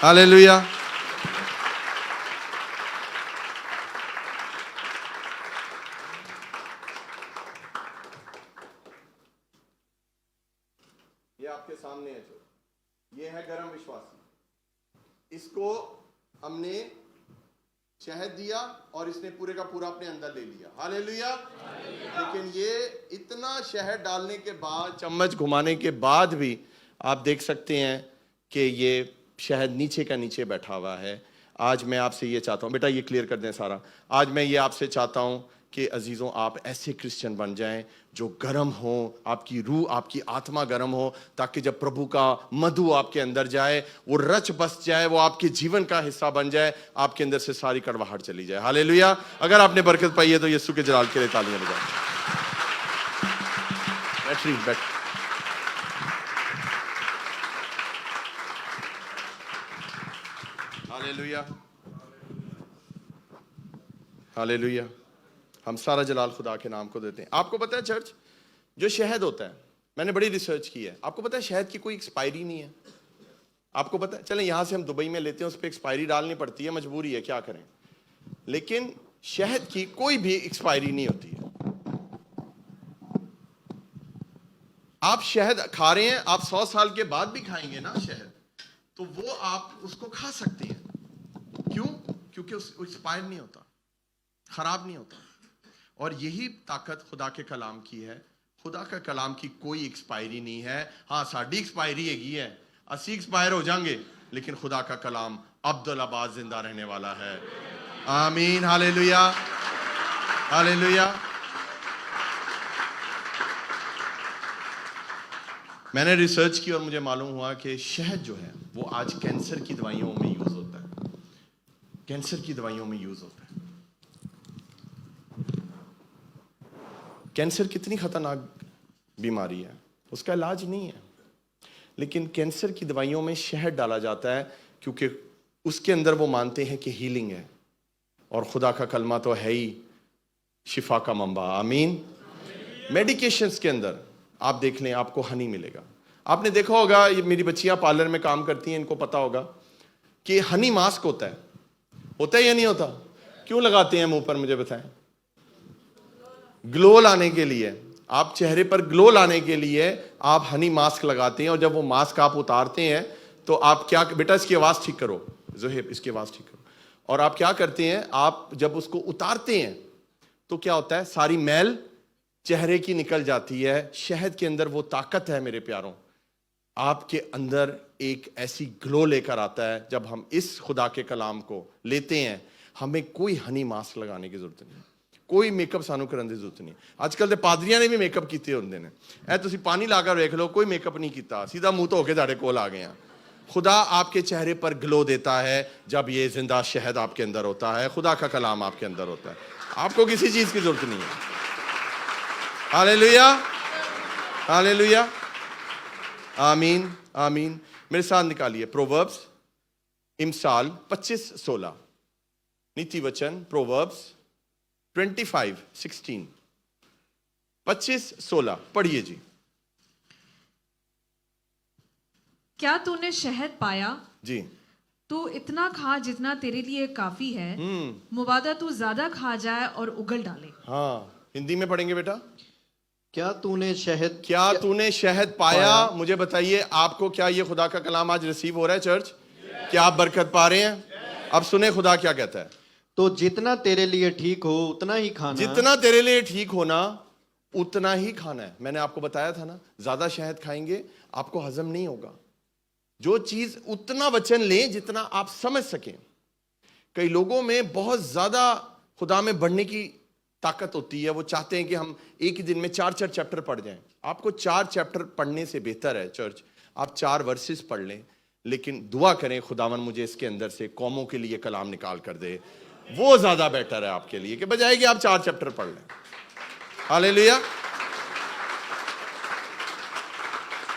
हालेलुया। ये आपके सामने है, जो ये है गरम विश्वासी। इसको हमने शहद दिया और इसने पूरे का पूरा अपने अंदर ले लिया। हालेलुया। लेकिन ये इतना शहद डालने के बाद, चम्मच घुमाने के बाद भी आप देख सकते हैं कि ये शहद नीचे का नीचे बैठा हुआ है। आज मैं आपसे ये चाहता हूँ, बेटा ये क्लियर कर दें सारा, आज मैं ये आपसे चाहता हूँ कि अजीज़ों आप ऐसे क्रिश्चियन बन जाएं जो गर्म हो, आपकी रूह आपकी आत्मा गर्म हो, ताकि जब प्रभु का मधु आपके अंदर जाए, वो रच बस जाए, वो आपके जीवन का हिस्सा बन जाए, आपके अंदर से सारी कड़वाहट चली जाए। हालेलुया। अगर आपने बरकत पाई है तो यीशु के जलाल के लिए तालियां बजाएं। बैठ। Hallelujah, hallelujah. हम सारा जलाल खुदा के नाम को देते हैं। आपको पता है चर्च, जो शहद होता है, मैंने बड़ी रिसर्च की है, आपको पता है शहद की कोई एक्सपायरी नहीं है। आपको पता है, चलें यहां से हम दुबई में लेते हैं, उस पर एक्सपायरी डालनी पड़ती है, मजबूरी है, क्या करें, लेकिन शहद की कोई भी एक्सपायरी नहीं होती है। आप शहद खा रहे हैं, आप 100 साल के बाद भी खाएंगे ना शहद, तो वो आप उसको खा सकते हैं। क्यों? क्योंकि वो एक्सपायर नहीं होता, खराब नहीं होता। और यही ताकत खुदा के कलाम की है। खुदा का कलाम की कोई एक्सपायरी नहीं है। हाँ, साड़ी एक्सपायरी है, 80 एक्सपायर हो जाएंगे, लेकिन खुदा का कलाम अब्दुल आबाद जिंदा रहने वाला है। आमीन, हालेलुया, हालेलुया। मैंने रिसर्च की और मुझे मालूम हुआ कि शहद जो है वो आज कैंसर की दवाइयों में यूज होता है, कैंसर की दवाइयों में यूज होता है। कैंसर कितनी खतरनाक बीमारी है, उसका इलाज नहीं है, लेकिन कैंसर की दवाइयों में शहद डाला जाता है, क्योंकि उसके अंदर वो मानते हैं कि हीलिंग है, और खुदा का कलमा तो है ही शिफा का मंबा। आमीन। मेडिकेशंस के अंदर आप देख लें, आपको हनी मिलेगा। आपने देखा होगा, ये मेरी बच्चियां पार्लर में काम करती हैं, इनको पता होगा कि हनी मास्क होता है या नहीं होता? क्यों लगाते हैं मुंह पर, मुझे बताएं? ग्लो लाने के लिए। आप चेहरे पर ग्लो लाने के लिए आप हनी मास्क लगाते हैं, और जब वो मास्क आप उतारते हैं तो आप क्या, बेटा इसकी आवाज ठीक करो, जोहेब इसकी आवाज ठीक करो, और आप क्या करते हैं, आप जब उसको उतारते हैं तो क्या होता है, सारी मैल चेहरे की निकल जाती है। शहद के अंदर वो ताकत है मेरे प्यारों, आपके अंदर एक ऐसी ग्लो लेकर आता है। जब हम इस खुदा के कलाम को लेते हैं, हमें कोई हनी मास्क लगाने की जरूरत नहीं, कोई मेकअप सानू करने की जरूरत नहीं। आजकल तो पादरियां ने भी मेकअप किए होंगे ने, ऐ तुसी पानी लाकर देख लो, कोई मेकअप नहीं किया, सीधा मुंह धो के तुहाडे कोल आ गए हैं। खुदा आपके चेहरे पर ग्लो देता है जब ये जिंदा शहद आपके अंदर होता है, खुदा का कलाम आपके अंदर होता है, आपको किसी चीज की जरूरत नहीं है। हालेलुया, हालेलुया, आमीन, आमीन। मेरे साथ निकालिए प्रोवर्ब्स इमसाल 25:16, नीति वचन प्रोवर्ब्स 25:16, 25:16 पढ़िए जी। क्या तूने शहद पाया? जी। तू इतना खा जितना तेरे लिए काफी है, मुबादा तू ज्यादा खा जाए और उगल डाले। हाँ, हिंदी में पढ़ेंगे बेटा। क्या तूने शहद पाया? मुझे बताइए, आपको क्या ये खुदा का कलाम आज रिसीव हो रहा है चर्च? क्या आप बरकत पा रहे हैं? अब सुने खुदा क्या कहता है। तो जितना तेरे लिए ठीक हो उतना ही खाना। जितना तेरे लिए ठीक होना उतना ही खाना है। मैंने आपको बताया था ना, ज्यादा शहद खाएंगे आपको हजम नहीं होगा। जो चीज, उतना वचन लें जितना आप समझ सकें। कई लोगों में बहुत ज्यादा खुदा में बढ़ने की ताकत होती है, वो चाहते हैं कि हम एक ही दिन में 4 चैप्टर पढ़ जाएं। आपको 4 चैप्टर पढ़ने से बेहतर है चर्च, आप 4 वर्सेस पढ़ लें, लेकिन दुआ करें खुदावन मुझे इसके अंदर से कौमों के लिए कलाम निकाल कर दे। वो ज्यादा बेटर है आपके लिए कि बजाय कि आप 4 चैप्टर पढ़ लें। हालेलुया,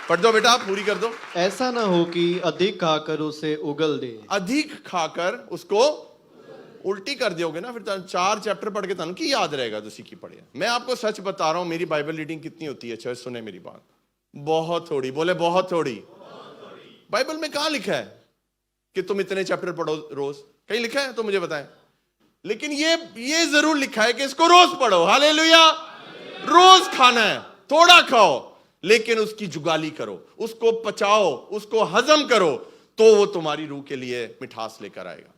पढ़ दो बेटा, पूरी कर दो। ऐसा ना हो कि अधिक खाकर उसे उगल दे। अधिक खाकर उसको उल्टी कर दोगे ना, फिर 4 चैप्टर पढ़ के तुम की याद रहेगा तुसी की पढ़िया। मैं आपको सच बता रहा हूं, मेरी बाइबल रीडिंग कितनी होती है चर्च, सुने मेरी बात, बहुत थोड़ी। बोले बहुत थोड़ी। बाइबल में कहां लिखा है कि तुम इतने चैप्टर पढ़ो रोज? कहीं लिखा है तो मुझे बताएं। लेकिन ये जरूर लिखा है कि इसको रोज पढ़ो। हालेलुया, रोज खाना है, थोड़ा खाओ, लेकिन उसकी जुगाली करो, उसको पचाओ, उसको हजम करो, तो वो तुम्हारी रूह के लिए मिठास लेकर आएगा।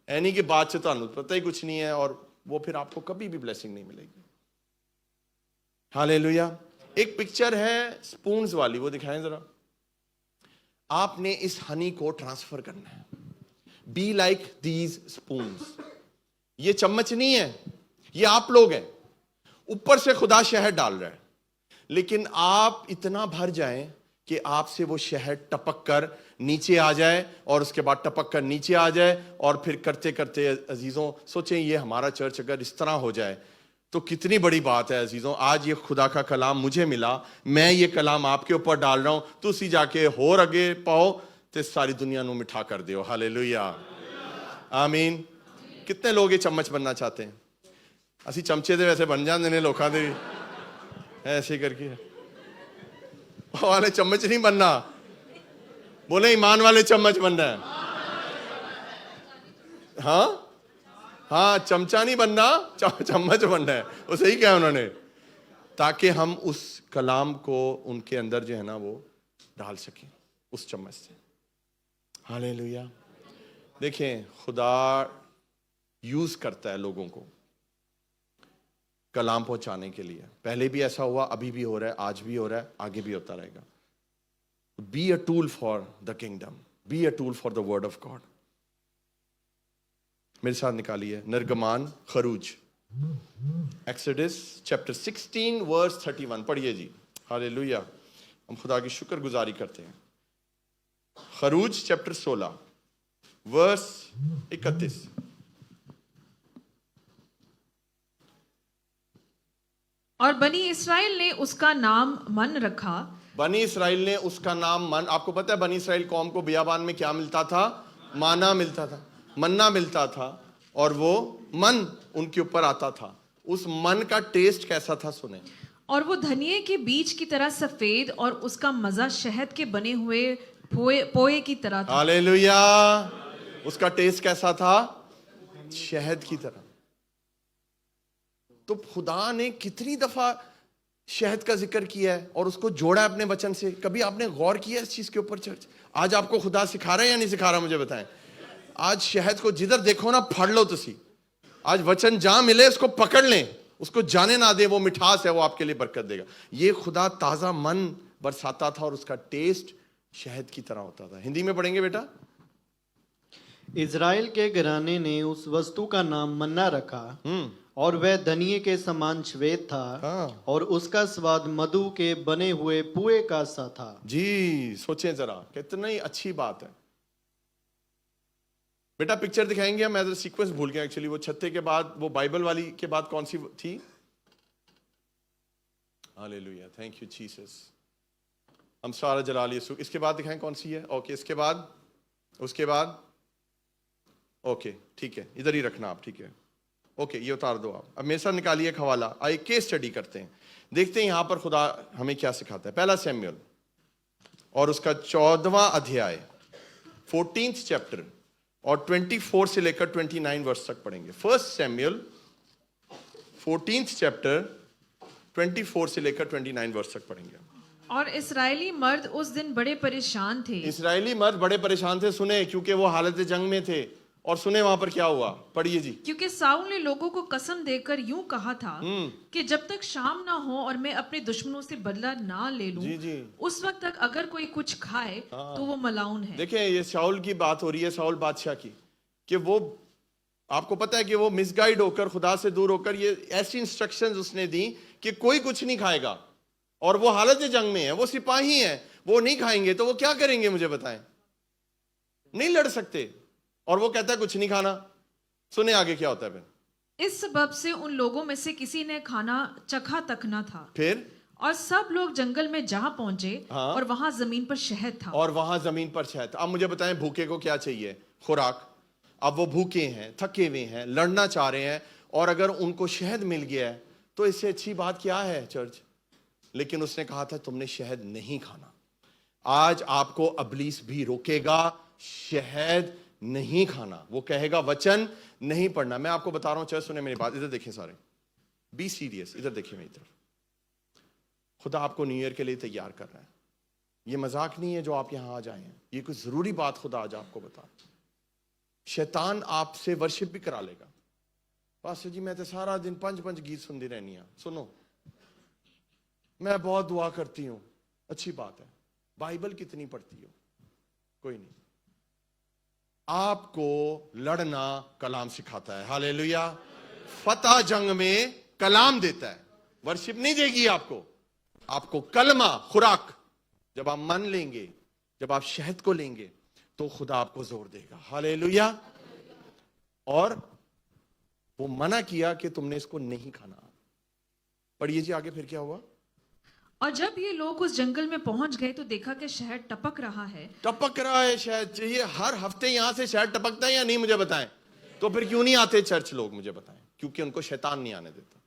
यानी कि बात से तो पता ही कुछ नहीं है, और वो फिर आपको कभी भी ब्लेसिंग नहीं मिलेगी। हालेलुया। एक पिक्चर है स्पून्स वाली, वो दिखाएं जरा। आपने इस हनी को ट्रांसफर करना है। Be like these spoons. ये चम्मच नहीं है, ये आप लोग हैं। ऊपर से खुदा शहद डाल रहा है, लेकिन आप इतना भर जाएं कि आपसे वो शहद टपक कर नीचे आ जाए, और उसके बाद टपक कर नीचे आ जाए, और फिर करते करते अजीजों सोचें ये हमारा चर्च अगर इस तरह हो जाए तो कितनी बड़ी बात है। अजीजों आज ये खुदा का कलाम मुझे मिला, मैं ये कलाम आपके ऊपर डाल रहा हूं, तो उसी जाके होर अगे पाओ तो सारी दुनिया ਨੂੰ मिठा कर दियो। हालेलुया, आमीन। कितने लोग ये चम्मच बनना चाहते हैं? ਅਸੀਂ ਚਮਚੇ ਦੇ ਵੈਸੇ ਬਣ ਜਾਂਦੇ ਨੇ ਲੋਕਾਂ ਦੇ ਵੀ ऐसे करके। वो वाले चम्मच नहीं बनना, बोले ईमान वाले चम्मच बनना है। हाँ हाँ, चमचा नहीं बनना, चम्मच बनना है। वो सही कहा उन्होंने, ताकि हम उस कलाम को उनके अंदर जो है ना वो डाल सकें उस चम्मच से। हालेलुया। देखें, खुदा यूज करता है लोगों को कलाम पहुंचाने के लिए। पहले भी ऐसा हुआ, अभी भी हो रहा है, आज भी हो रहा है, आगे भी होता रहेगा। Be a tool for the kingdom, be a tool for the word of God. मेरे साथ निकालिए निर्गमान खरूज, एक्सोडस चैप्टर 16 वर्स 31 पढ़िए जी। हालेलुया, हम खुदा की शुक्रगुजारी करते हैं। खरूज चैप्टर 16 वर्स 31। और बनी इसराइल ने उसका नाम मन रखा। बनी इसराइल ने उसका नाम मन, आपको पता है बनी इसराइल कौम को बियाबान में क्या मिलता था? माना मिलता था, मन्ना मिलता था, और वो मन उनके ऊपर आता था। उस मन का टेस्ट कैसा था सुने। और वो धनिये के बीज की तरह सफेद, और उसका मजा शहद के बने हुए पोए की तरह था। हालेलुया, उसका टेस्ट कैसा था? शहद की तरह। तो खुदा ने कितनी दफा शहद का जिक्र किया है और उसको जोड़ा है अपने वचन से। कभी आपने गौर किया इस चीज के ऊपर चर्च? आज आपको खुदा सिखा रहा है या नहीं सिखा रहा, मुझे बताएं। आज शहद को जिधर देखो ना फड़ लो तुसी। आज वचन जहां मिले उसको पकड़ लें, उसको जाने ना दे। वो मिठास है, वो आपके लिए बरकत देगा। ये खुदा ताजा मन बरसाता था और उसका टेस्ट शहद की तरह होता था। हिंदी में पढ़ेंगे बेटा। इज़राइल के घराने ने उस वस्तु का नाम मन्ना रखा, और वह धनिये के समान श्वेत था। हाँ। और उसका स्वाद मधु के बने हुए पुए का सा था। जी सोचें जरा, कितनी अच्छी बात है बेटा। पिक्चर दिखाएंगे, मैं तो सीक्वेंस भूल गया एक्चुअली। वो छत्ते के बाद, वो बाइबल वाली के बाद कौन सी थी? Hallelujah, thank you Jesus. हम सारा जलाल यीशु। इसके बाद दिखाएं कौन सी है। ओके, इसके बाद, उसके बाद, ओके ठीक है, इधर ही रखना आप, ठीक है। ओके, ये उतार दो आप। अब मेरे साथ निकालिए एक हवाला। आइए केस स्टडी करते हैं, देखते हैं यहां पर खुदा हमें क्या सिखाता है। पहला सैमुएल और उसका 14वां अध्याय, 14th चैप्टर, और 24 से लेकर 29 वर्ष तक पढ़ेंगे। फर्स्ट सैमुएल 14th चैप्टर 24 से लेकर 29 वर्ष तक पढ़ेंगे। और इस्राएली मर्द उस दिन बड़े परेशान थे। इस्राएली मर्द बड़े परेशान थे, सुने, क्योंकि वो हालत जंग में थे। और सुने वहां पर क्या हुआ, पढ़िए जी। क्योंकि साउल ने लोगों को कसम देकर यूं कहा था कि जब तक शाम ना हो और मैं अपने दुश्मनों से बदला ना ले लूं, जी जी, उस वक्त तक अगर कोई कुछ खाए तो वो मलाउन है। देखें ये शाऊल की बात हो रही है, शाऊल बादशाह की, कि वो, आपको पता है कि वो मिसगाइड होकर, खुदा से दूर होकर, ये ऐसी इंस्ट्रक्शंस उसने दी कि कोई कुछ नहीं खाएगा। और वो हालत जंग में है, वो सिपाही है, वो नहीं खाएंगे तो वो क्या करेंगे मुझे बताएं? नहीं लड़ सकते। और वो कहता है कुछ नहीं खाना। सुने आगे क्या होता है फिर। इस सबब से उन लोगों में से किसी ने खाना चखा तक न था। फिर और सब लोग जंगल में जहां पहुंचे, हाँ। और वहां जमीन पर शहद था। और वहां जमीन पर शहद था। अब मुझे बताएं भूखे को क्या चाहिए? खुराक। अब वो भूखे हैं, थके हुए हैं, लड़ना चाह रहे हैं, और अगर उनको शहद मिल गया है तो इससे अच्छी बात क्या है चर्च? लेकिन उसने कहा था तुमने शहद नहीं खाना। आज आपको अबलीस भी रोकेगा शहद नहीं खाना। वो कहेगा वचन नहीं पढ़ना। मैं आपको बता रहा हूं चर्च, सुने मेरी बात, इधर देखें सारे, बी सीरियस, इधर देखिए मेरी तरफ। खुदा आपको न्यू ईयर के लिए तैयार कर रहा है। ये मजाक नहीं है जो आप यहां आ जाए हैं, ये कोई जरूरी बात खुदा आज आपको बता। शैतान आपसे वर्शिप भी करा लेगा। पास्टर जी मैं तो सारा दिन 5 गीत सुनती रहनी है। सुनो, मैं बहुत दुआ करती हूं, अच्छी बात है। बाइबल कितनी पढ़ती हो? कोई नहीं। आपको लड़ना कलाम सिखाता है। हालेलुया। फतह जंग में कलाम देता है, वर्शिप नहीं देगी आपको कलमा, खुराक। जब आप मन लेंगे, जब आप शहद को लेंगे, तो खुदा आपको जोर देगा। हालेलुया। और वो मना किया कि तुमने इसको नहीं खाना। पढ़िए जी आगे, फिर क्या हुआ? और जब ये लोग उस जंगल में पहुंच गए तो देखा कि शहद टपक रहा है। टपक रहा है शहद। चाहिए हर हफ्ते यहां से शहद टपकता है या नहीं, मुझे बताएं। तो फिर क्यों नहीं आते चर्च लोग, मुझे बताएं। क्योंकि उनको शैतान नहीं आने देता।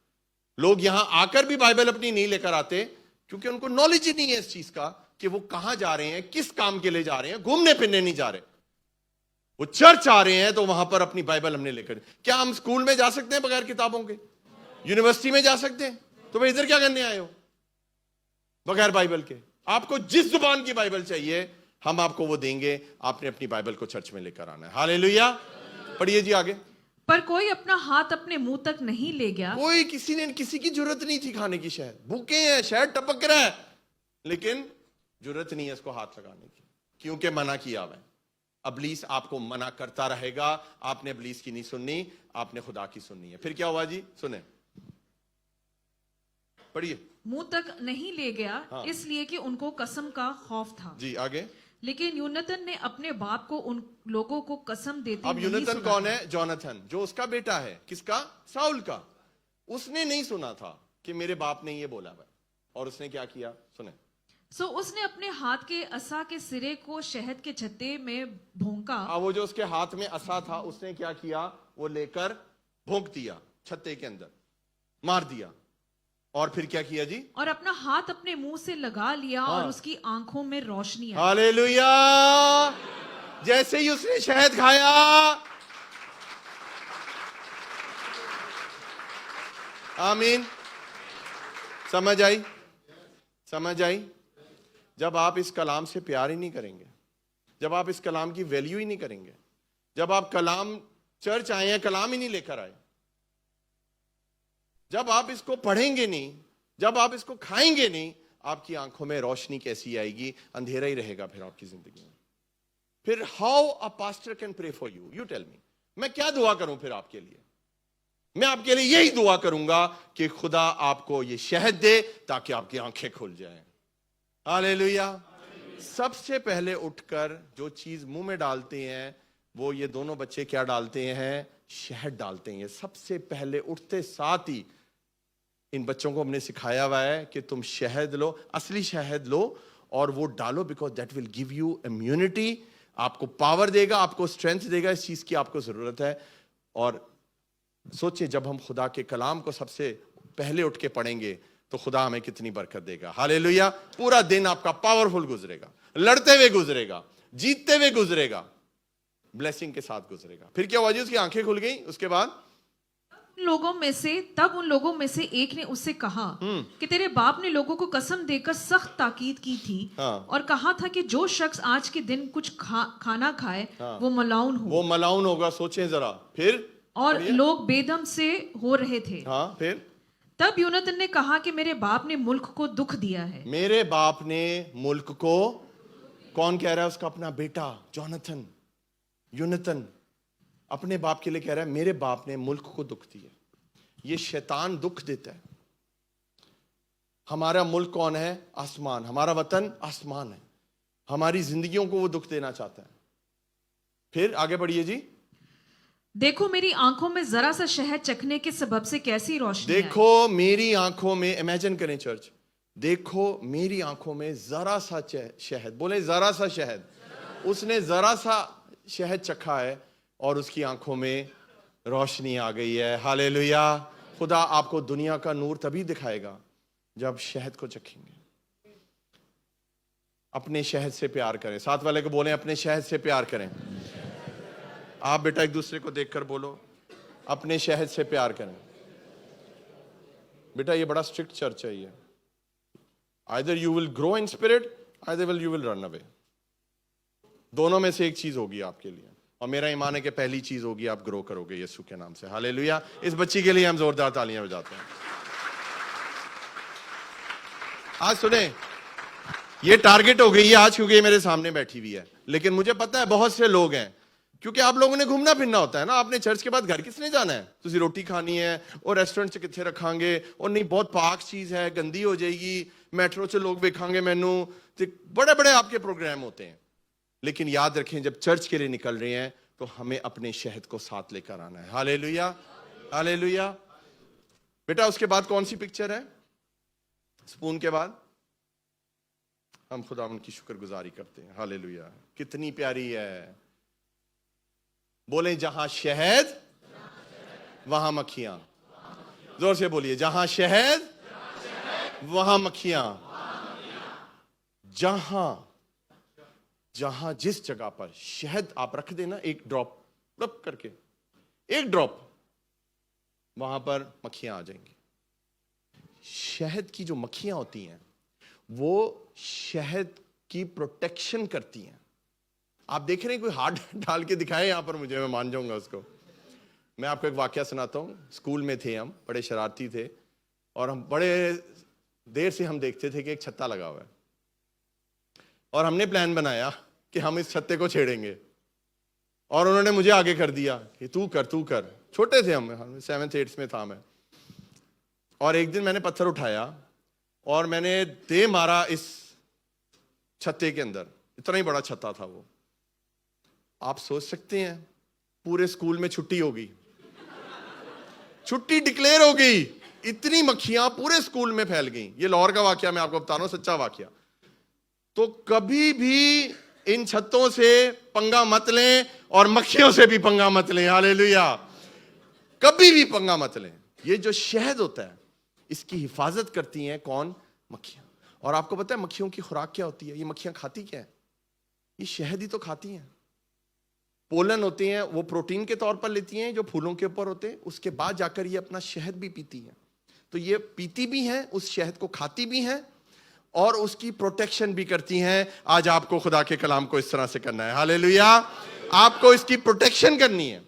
लोग यहां आकर भी बाइबल अपनी नहीं लेकर आते, क्योंकि उनको नॉलेज ही नहीं है इस चीज का कि वो कहां जा रहे हैं, किस काम के लिए जा रहे हैं। घूमने फिरने नहीं जा रहे, वो चर्च आ रहे हैं तो वहां पर अपनी बाइबल हमने लेकर। क्या हम स्कूल में जा सकते हैं बगैर किताबों के? यूनिवर्सिटी में जा सकते हैं? तो भाई इधर क्या करने आए हो बगैर बाइबल के? आपको जिस जुबान की बाइबल चाहिए हम आपको वो देंगे, आपने अपनी बाइबल को चर्च में लेकर आना है। हालेलुया। पढ़िए जी आगे। पर कोई अपना हाथ अपने मुंह तक नहीं ले गया। कोई किसी की जरूरत नहीं थी खाने की। शहद भूखे हैं, शहद टपक रहा है, लेकिन जरूरत नहीं है इसको हाथ लगाने की, क्योंकि मना किया हुआ है। अबलीस आपको मना करता रहेगा। आपने अबलीस की नहीं सुननी, आपने खुदा की सुननी है। फिर क्या हुआ जी, सुने, पढ़िए। मुंह तक नहीं ले गया, हाँ। इसलिए कि उनको कसम का खौफ था। जी आगे। लेकिन यूनतन ने अपने बाप को उन लोगों को कसम देते अब नहीं यूनतन सुना कौन था। है? जोनाथन, जो उसका बेटा है। किसका? साउल का। उसने नहीं सुना था कि मेरे बाप ने ये बोला है, और उसने क्या किया, सुने। सो उसने अपने हाथ के असा के सिरे को शहद के छत्ते में भोंका। वो जो उसके हाथ में असा था, उसने क्या किया, वो लेकर भोंक दिया छत्ते के अंदर, मार दिया। और फिर क्या किया जी? और अपना हाथ अपने मुंह से लगा लिया। हाँ। और उसकी आंखों में रोशनी आई। हालेलुया। जैसे ही उसने शहद खाया, आमीन। समझ आई? समझ आई? जब आप इस कलाम से प्यार ही नहीं करेंगे, जब आप इस कलाम की वैल्यू ही नहीं करेंगे, जब आप कलाम चर्च आए हैं कलाम ही नहीं लेकर आए, जब आप इसको पढ़ेंगे नहीं, जब आप इसको खाएंगे नहीं, आपकी आंखों में रोशनी कैसी आएगी? अंधेरा ही रहेगा फिर आपकी जिंदगी में। फिर how a pastor can pray for you? You tell me. मैं क्या दुआ करूं फिर आपके लिए? मैं आपके लिए यही दुआ करूंगा कि खुदा आपको ये शहद दे ताकि आपकी आंखें खुल जाएं। हालेलुया। सबसे पहले उठकर जो चीज मुंह में डालते हैं, वो ये दोनों बच्चे क्या डालते हैं? शहद डालते हैं। सबसे पहले उठते साथ ही इन बच्चों को हमने सिखाया हुआ है कि तुम शहद लो, असली शहद लो और वो डालो, because that will give you immunity. आपको पावर देगा, आपको स्ट्रेंथ देगा। इस चीज की आपको जरूरत है। और सोचिए, जब हम खुदा के कलाम को सबसे पहले उठ के पढ़ेंगे तो खुदा हमें कितनी बरकत देगा। हालेलुया। पूरा दिन आपका पावरफुल गुजरेगा, लड़ते हुए गुजरेगा, जीतते हुए गुजरेगा, ब्लेसिंग के साथ गुजरेगा। फिर क्या हुआ जी? उसकी आंखें खुल गई। उसके बाद तब उन लोगों में से एक ने उससे कहा कि तेरे बाप ने लोगों को कसम देकर सख्त ताकीद की थी। हाँ। और कहा था कि जो शख्स आज के दिन कुछ खाना खाए हाँ। वो मलाउन हो। वो मलाउन होगा। सोचें जरा। फिर और लोग बेदम से हो रहे थे। हाँ। फिर तब यूनतन ने कहा कि मेरे बाप ने मुल्क को दुख दिया है। मेरे बाप ने मुल्क को, कौन कह रहा है? उसका अपना बेटा जोनाथन। यूनतन अपने बाप के लिए कह रहा है मेरे बाप ने मुल्क को दुख दिया। ये शैतान दुख देता है। हमारा मुल्क कौन है? आसमान। हमारा वतन आसमान है। हमारी जिंदगियों को वो दुख देना चाहता है। फिर आगे बढ़िए जी। देखो मेरी आंखों में जरा सा शहद चखने के सबब से कैसी रोशनी आई। देखो मेरी आंखों में, इमेजिन करें चर्च, देखो मेरी आंखों में जरा सा शहद, बोले जरा सा शहद। उसने जरा सा शहद चखा है और उसकी आंखों में रोशनी आ गई है। हालेलुया। खुदा आपको दुनिया का नूर तभी दिखाएगा जब शहद को चखेंगे। अपने शहद से प्यार करें। साथ वाले को बोलें अपने शहद से प्यार करें। आप बेटा एक दूसरे को देखकर बोलो अपने शहद से प्यार करें। बेटा ये बड़ा स्ट्रिक्ट चर्च है ये। Either you will grow in spirit, either you will run away. दोनों में से एक चीज होगी आपके लिए। और मेरा ईमान है कि पहली चीज होगी आप ग्रो करोगे यीशु के नाम से। हालेलुया। इस बच्ची के लिए हम जोरदार तालियां बजाते हैं। आज सुने, ये टारगेट हो गई है आज, क्योंकि ये मेरे सामने बैठी हुई है। लेकिन मुझे पता है बहुत से लोग हैं क्योंकि आप लोगों ने घूमना फिरना होता है ना, आपने चर्च के बाद घर किसने जाना है, तुसी रोटी खानी है और रेस्टोरेंट च किथे रखांगे, और नहीं बहुत पाक चीज है गंदी हो जाएगी, मेट्रो च लोग वेखांगे मैनू, तो बड़े बड़े आपके प्रोग्राम होते हैं। लेकिन याद रखें जब चर्च के लिए निकल रहे हैं तो हमें अपने शहद को साथ लेकर आना है। Hallelujah, hallelujah. बेटा उसके बाद कौन सी पिक्चर है? स्पून के बाद हम खुदा उनकी शुक्रगुजारी करते हैं। हालेलुया, कितनी प्यारी है। बोले जहां शहद वहां मक्खियां। जोर से बोलिए, जहां शहद वहां मक्खियां। जहां जहां जिस जगह पर शहद आप रख देना, एक ड्रॉप रब करके, एक ड्रॉप, वहां पर मक्खियां आ जाएंगी। शहद की जो मक्खियां होती हैं वो शहद की प्रोटेक्शन करती हैं। आप देख रहे हैं कोई हाथ डाल के दिखाए यहां पर मुझे, मैं मान जाऊंगा उसको। मैं आपको एक वाकया सुनाता हूं। स्कूल में थे हम, बड़े शरारती थे, और हम बड़े देर से हम देखते थे कि एक छत्ता लगा हुआ है, और हमने प्लान बनाया कि हम इस छत्ते को छेड़ेंगे, और उन्होंने मुझे आगे कर दिया कि तू कर तू कर। छोटे थे हम 7th 8th में था मैं। और एक दिन मैंने पत्थर उठाया और मैंने दे मारा इस छत्ते के अंदर। इतना ही बड़ा छत्ता था वो। आप सोच सकते हैं पूरे स्कूल में छुट्टी होगी, छुट्टी डिक्लेयर हो गई। इतनी मक्खियां पूरे स्कूल में फैल गई। ये लाहौर का वाकया मैं आपको बता रहा हूं, सच्चा वाकया। तो कभी भी इन छत्तों से पंगा मत लें और मक्खियों से भी पंगा मत लें। हालेलुया, कभी भी पंगा मत लें। ये जो शहद होता है इसकी हिफाजत करती हैं कौन? मक्खियां। और आपको पता है मक्खियों की खुराक क्या होती है? ये मक्खियां खाती क्या है? ये शहद ही तो खाती हैं। पोलन होते हैं वो प्रोटीन के तौर पर लेती हैं जो फूलों के ऊपर होते हैं, उसके बाद जाकर ये अपना शहद भी पीती हैं। तो ये पीती भी हैं, उस शहद को खाती भी हैं और उसकी प्रोटेक्शन भी करती हैं। आज आपको खुदा के कलाम को इस तरह से करना है। हालेलुया, आपको इसकी प्रोटेक्शन करनी है।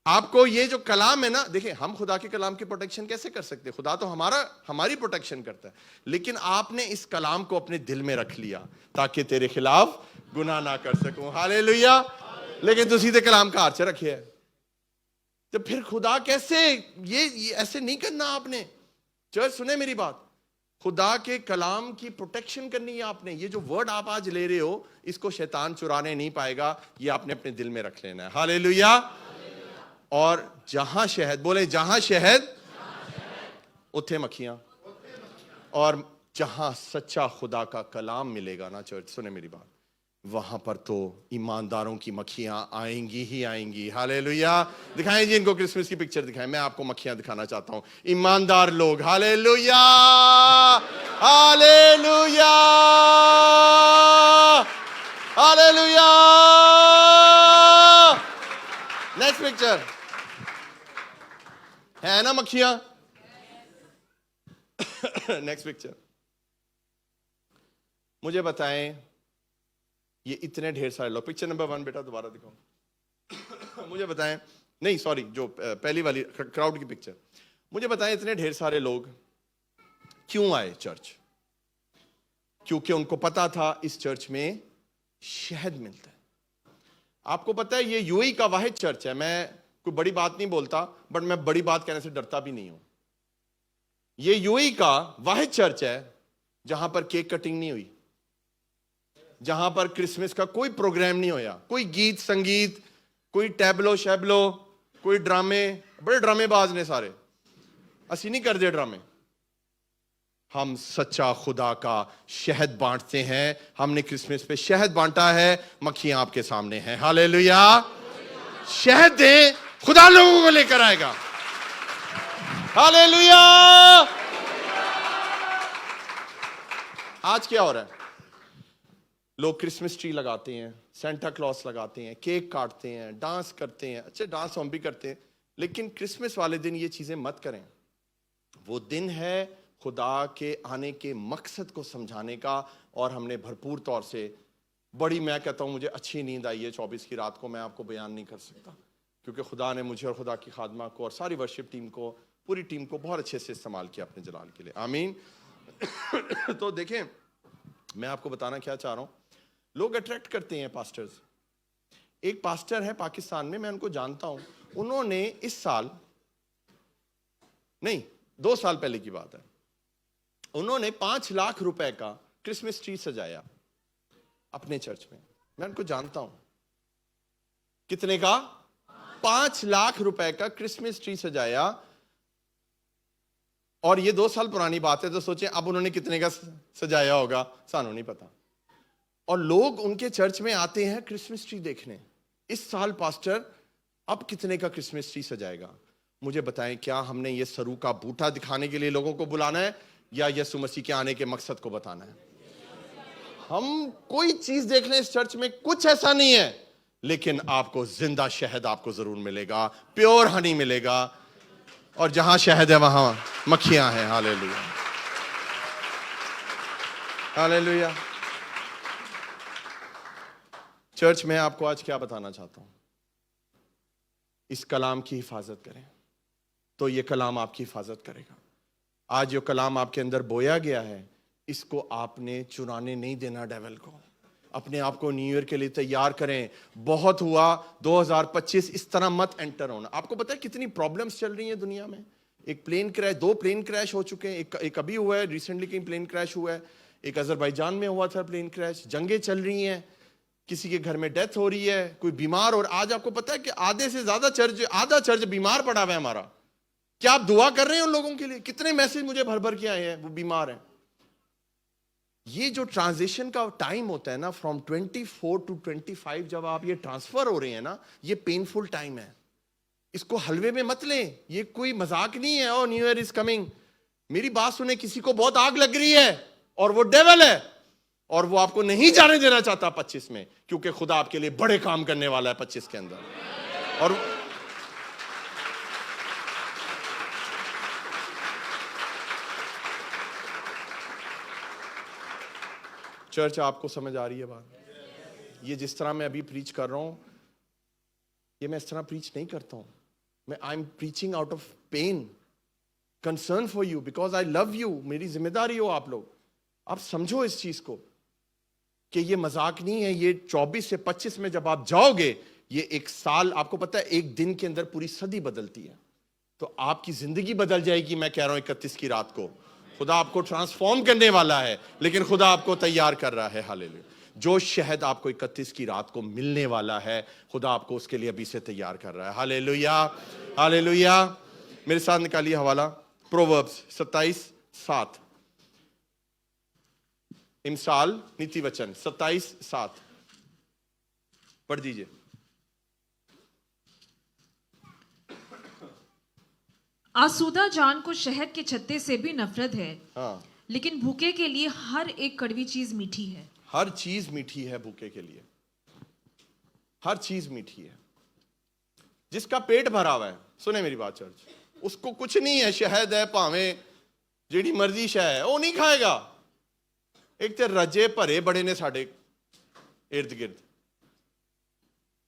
आपको ये जो कलाम है ना, देखिए हम खुदा के कलाम की प्रोटेक्शन कैसे कर सकते हैं? खुदा तो हमारी प्रोटेक्शन करता है, लेकिन आपने इस कलाम को अपने दिल में रख लिया ताकि तेरे खिलाफ गुनाह ना कर सकूं। हालेलुया। लेकिन तुसी ते कलाम का हाथ च रखे है, तो फिर खुदा कैसे? ये ऐसे नहीं करना आपने। चर्च सुने मेरी बात, खुदा के कलाम की प्रोटेक्शन करनी है आपने। ये जो वर्ड आप आज ले रहे हो इसको शैतान चुराने नहीं पाएगा, ये आपने अपने दिल में रख लेना है। हालेलुया। और जहां शहद, बोले जहां शहद उठे मक्खियां। और जहां सच्चा खुदा का कलाम मिलेगा ना, चर्च सुने मेरी बात, वहां पर तो ईमानदारों की मक्खियां आएंगी ही आएंगी। हालेलुया। दिखाएं जी इनको क्रिसमस की पिक्चर दिखाएं। मैं आपको मक्खियां दिखाना चाहता हूं, ईमानदार लोग। Hallelujah, hallelujah, hallelujah. Next picture है ना मक्खियां। Next picture. मुझे बताएं ये इतने ढेर सारे लोग, पिक्चर नंबर 1 बेटा दोबारा दिखाओ। मुझे बताएं, नहीं सॉरी, जो पहली वाली क्राउड की पिक्चर। मुझे बताएं इतने ढेर सारे लोग क्यों आए चर्च? क्योंकि उनको पता था इस चर्च में शहद मिलता है। आपको पता है ये यूएई का वाहिद चर्च है। मैं कोई बड़ी बात नहीं बोलता, बट मैं बड़ी बात कहने से डरता भी नहीं हूं। ये यूएई का वाहिद चर्च है जहां पर केक कटिंग नहीं हुई, जहां पर क्रिसमस का कोई प्रोग्राम नहीं होया, कोई गीत संगीत, कोई टैबलो शैबलो, कोई ड्रामे। बड़े ड्रामेबाज ने सारे, असी नहीं करते ड्रामे। हम सच्चा खुदा का शहद बांटते हैं। हमने क्रिसमस पे शहद बांटा है, मक्खियां आपके सामने हैं। हालेलुया। शहद दे, खुदा लोगों को लेकर आएगा। हालेलुया। आज क्या हो रहा है? लोग क्रिसमस ट्री लगाते हैं, सेंटा क्लॉस लगाते हैं, केक काटते हैं, डांस करते हैं। अच्छे डांस हम भी करते हैं, लेकिन क्रिसमस वाले दिन ये चीजें मत करें। वो दिन है खुदा के आने के मकसद को समझाने का। और हमने भरपूर तौर से बड़ी, मैं कहता हूं मुझे अच्छी नींद आई है 24 की रात को, मैं आपको बयान नहीं कर सकता, क्योंकि खुदा ने मुझे और खुदा की खादमा को और सारी वर्शिप टीम को, पूरी टीम को बहुत अच्छे से इस्तेमाल किया अपने जलाल के लिए। आमीन। तो देखें, मैं आपको बताना क्या चाह रहा हूं, लोग अट्रैक्ट करते हैं पास्टर्स। एक पास्टर है पाकिस्तान में, मैं उनको जानता हूं, उन्होंने इस साल नहीं 2 साल पहले की बात है, उन्होंने 5 लाख रुपए का क्रिसमस ट्री सजाया अपने चर्च में। मैं उनको जानता हूं। कितने का? 5 लाख रुपए का क्रिसमस ट्री सजाया। और ये 2 साल पुरानी बात है, तो सोचें अब उन्होंने कितने का सजाया होगा, सानू नहीं पता। और लोग उनके चर्च में आते हैं क्रिसमस ट्री देखने। इस साल पास्टर अब कितने का क्रिसमस ट्री सजाएगा? मुझे बताएं, क्या हमने ये सरू का बूटा दिखाने के लिए लोगों को बुलाना है या यीशु मसीह के आने के मकसद को बताना है? हम कोई चीज देख लें इस चर्च में, कुछ ऐसा नहीं है, लेकिन आपको जिंदा शहद आपको जरूर मिलेगा, प्योर हनी मिलेगा। और जहां शहद है वहां मक्खियां हैं। Hallelujah, hallelujah. चर्च में आपको आज क्या बताना चाहता हूं, इस कलाम की हिफाजत करें तो ये कलाम आपकी हिफाजत करेगा। आज जो कलाम आपके अंदर बोया गया है, इसको आपने चुराने नहीं देना डेविल को। अपने आप को न्यू ईयर के लिए तैयार करें। बहुत हुआ 2025, इस तरह मत एंटर होना। आपको पता है कितनी प्रॉब्लम्स चल रही हैं दुनिया में? एक प्लेन क्रैश, 2 प्लेन क्रैश हो चुके हैं। एक अभी हुआ है रिसेंटली, कहीं प्लेन क्रैश हुआ है। एक अजरबैजान में हुआ था प्लेन क्रैश। जंगें चल रही हैं, किसी के घर में डेथ हो रही है, कोई बीमार। और आज आपको पता है कि आधे से ज्यादा चर्च, आधा चर्च बीमार पड़ा हुआ है हमारा। क्या आप दुआ कर रहे हैं उन लोगों के लिए? कितने मैसेज मुझे भर भर के आए हैं, वो बीमार हैं। ये जो ट्रांजिशन का टाइम होता है ना, फ्रॉम 24 टू 25, जब आप ये ट्रांसफर हो रहे हैं ना, ये पेनफुल टाइम है। इसको हलवे में मत लें, ये कोई मजाक नहीं है। ओ न्यू ईयर इज कमिंग। मेरी बात सुने, किसी को बहुत आग लग रही है और वो डेविल है, और वो आपको नहीं जाने देना चाहता 25 में, क्योंकि खुदा आपके लिए बड़े काम करने वाला है 25 के अंदर। और चर्च, आपको समझ आ रही है बात? ये जिस तरह मैं अभी प्रीच कर रहा हूं, ये मैं इस तरह प्रीच नहीं करता हूं। मैं I am preaching out of pain, concern for you, because I love you. मेरी जिम्मेदारी हो आप लोग। आप समझो इस चीज को कि ये मजाक नहीं है। ये 24 से 25 में जब आप जाओगे, ये एक साल, आपको पता है एक दिन के अंदर पूरी सदी बदलती है। तो आपकी जिंदगी बदल जाएगी। मैं कह रहा हूं 31 की रात को खुदा आपको ट्रांसफॉर्म करने वाला है, लेकिन खुदा आपको तैयार कर रहा है। हालेलुया। जो शहद आपको 31 की रात को मिलने वाला है, खुदा आपको उसके लिए अभी से तैयार कर रहा है। Hallelujah, hallelujah. मेरे साथ निकालिए हवाला, प्रोवर्ब्स 27:7। इमसाल नीति वचन 27:7 पढ़ दीजिए। आसूदा जान को शहद के छत्ते से भी नफरत है, हाँ, लेकिन भूखे के लिए हर एक कड़वी चीज मीठी है। हर चीज मीठी है भूखे के लिए, हर चीज मीठी है। जिसका पेट भरा हुआ है, सुने मेरी बात चर्च, उसको कुछ नहीं है, शहद है भावे जेड़ी मर्जी शह है, वो नहीं खाएगा। एक तो रजे भरे बड़े ने साडे इर्द गिर्द,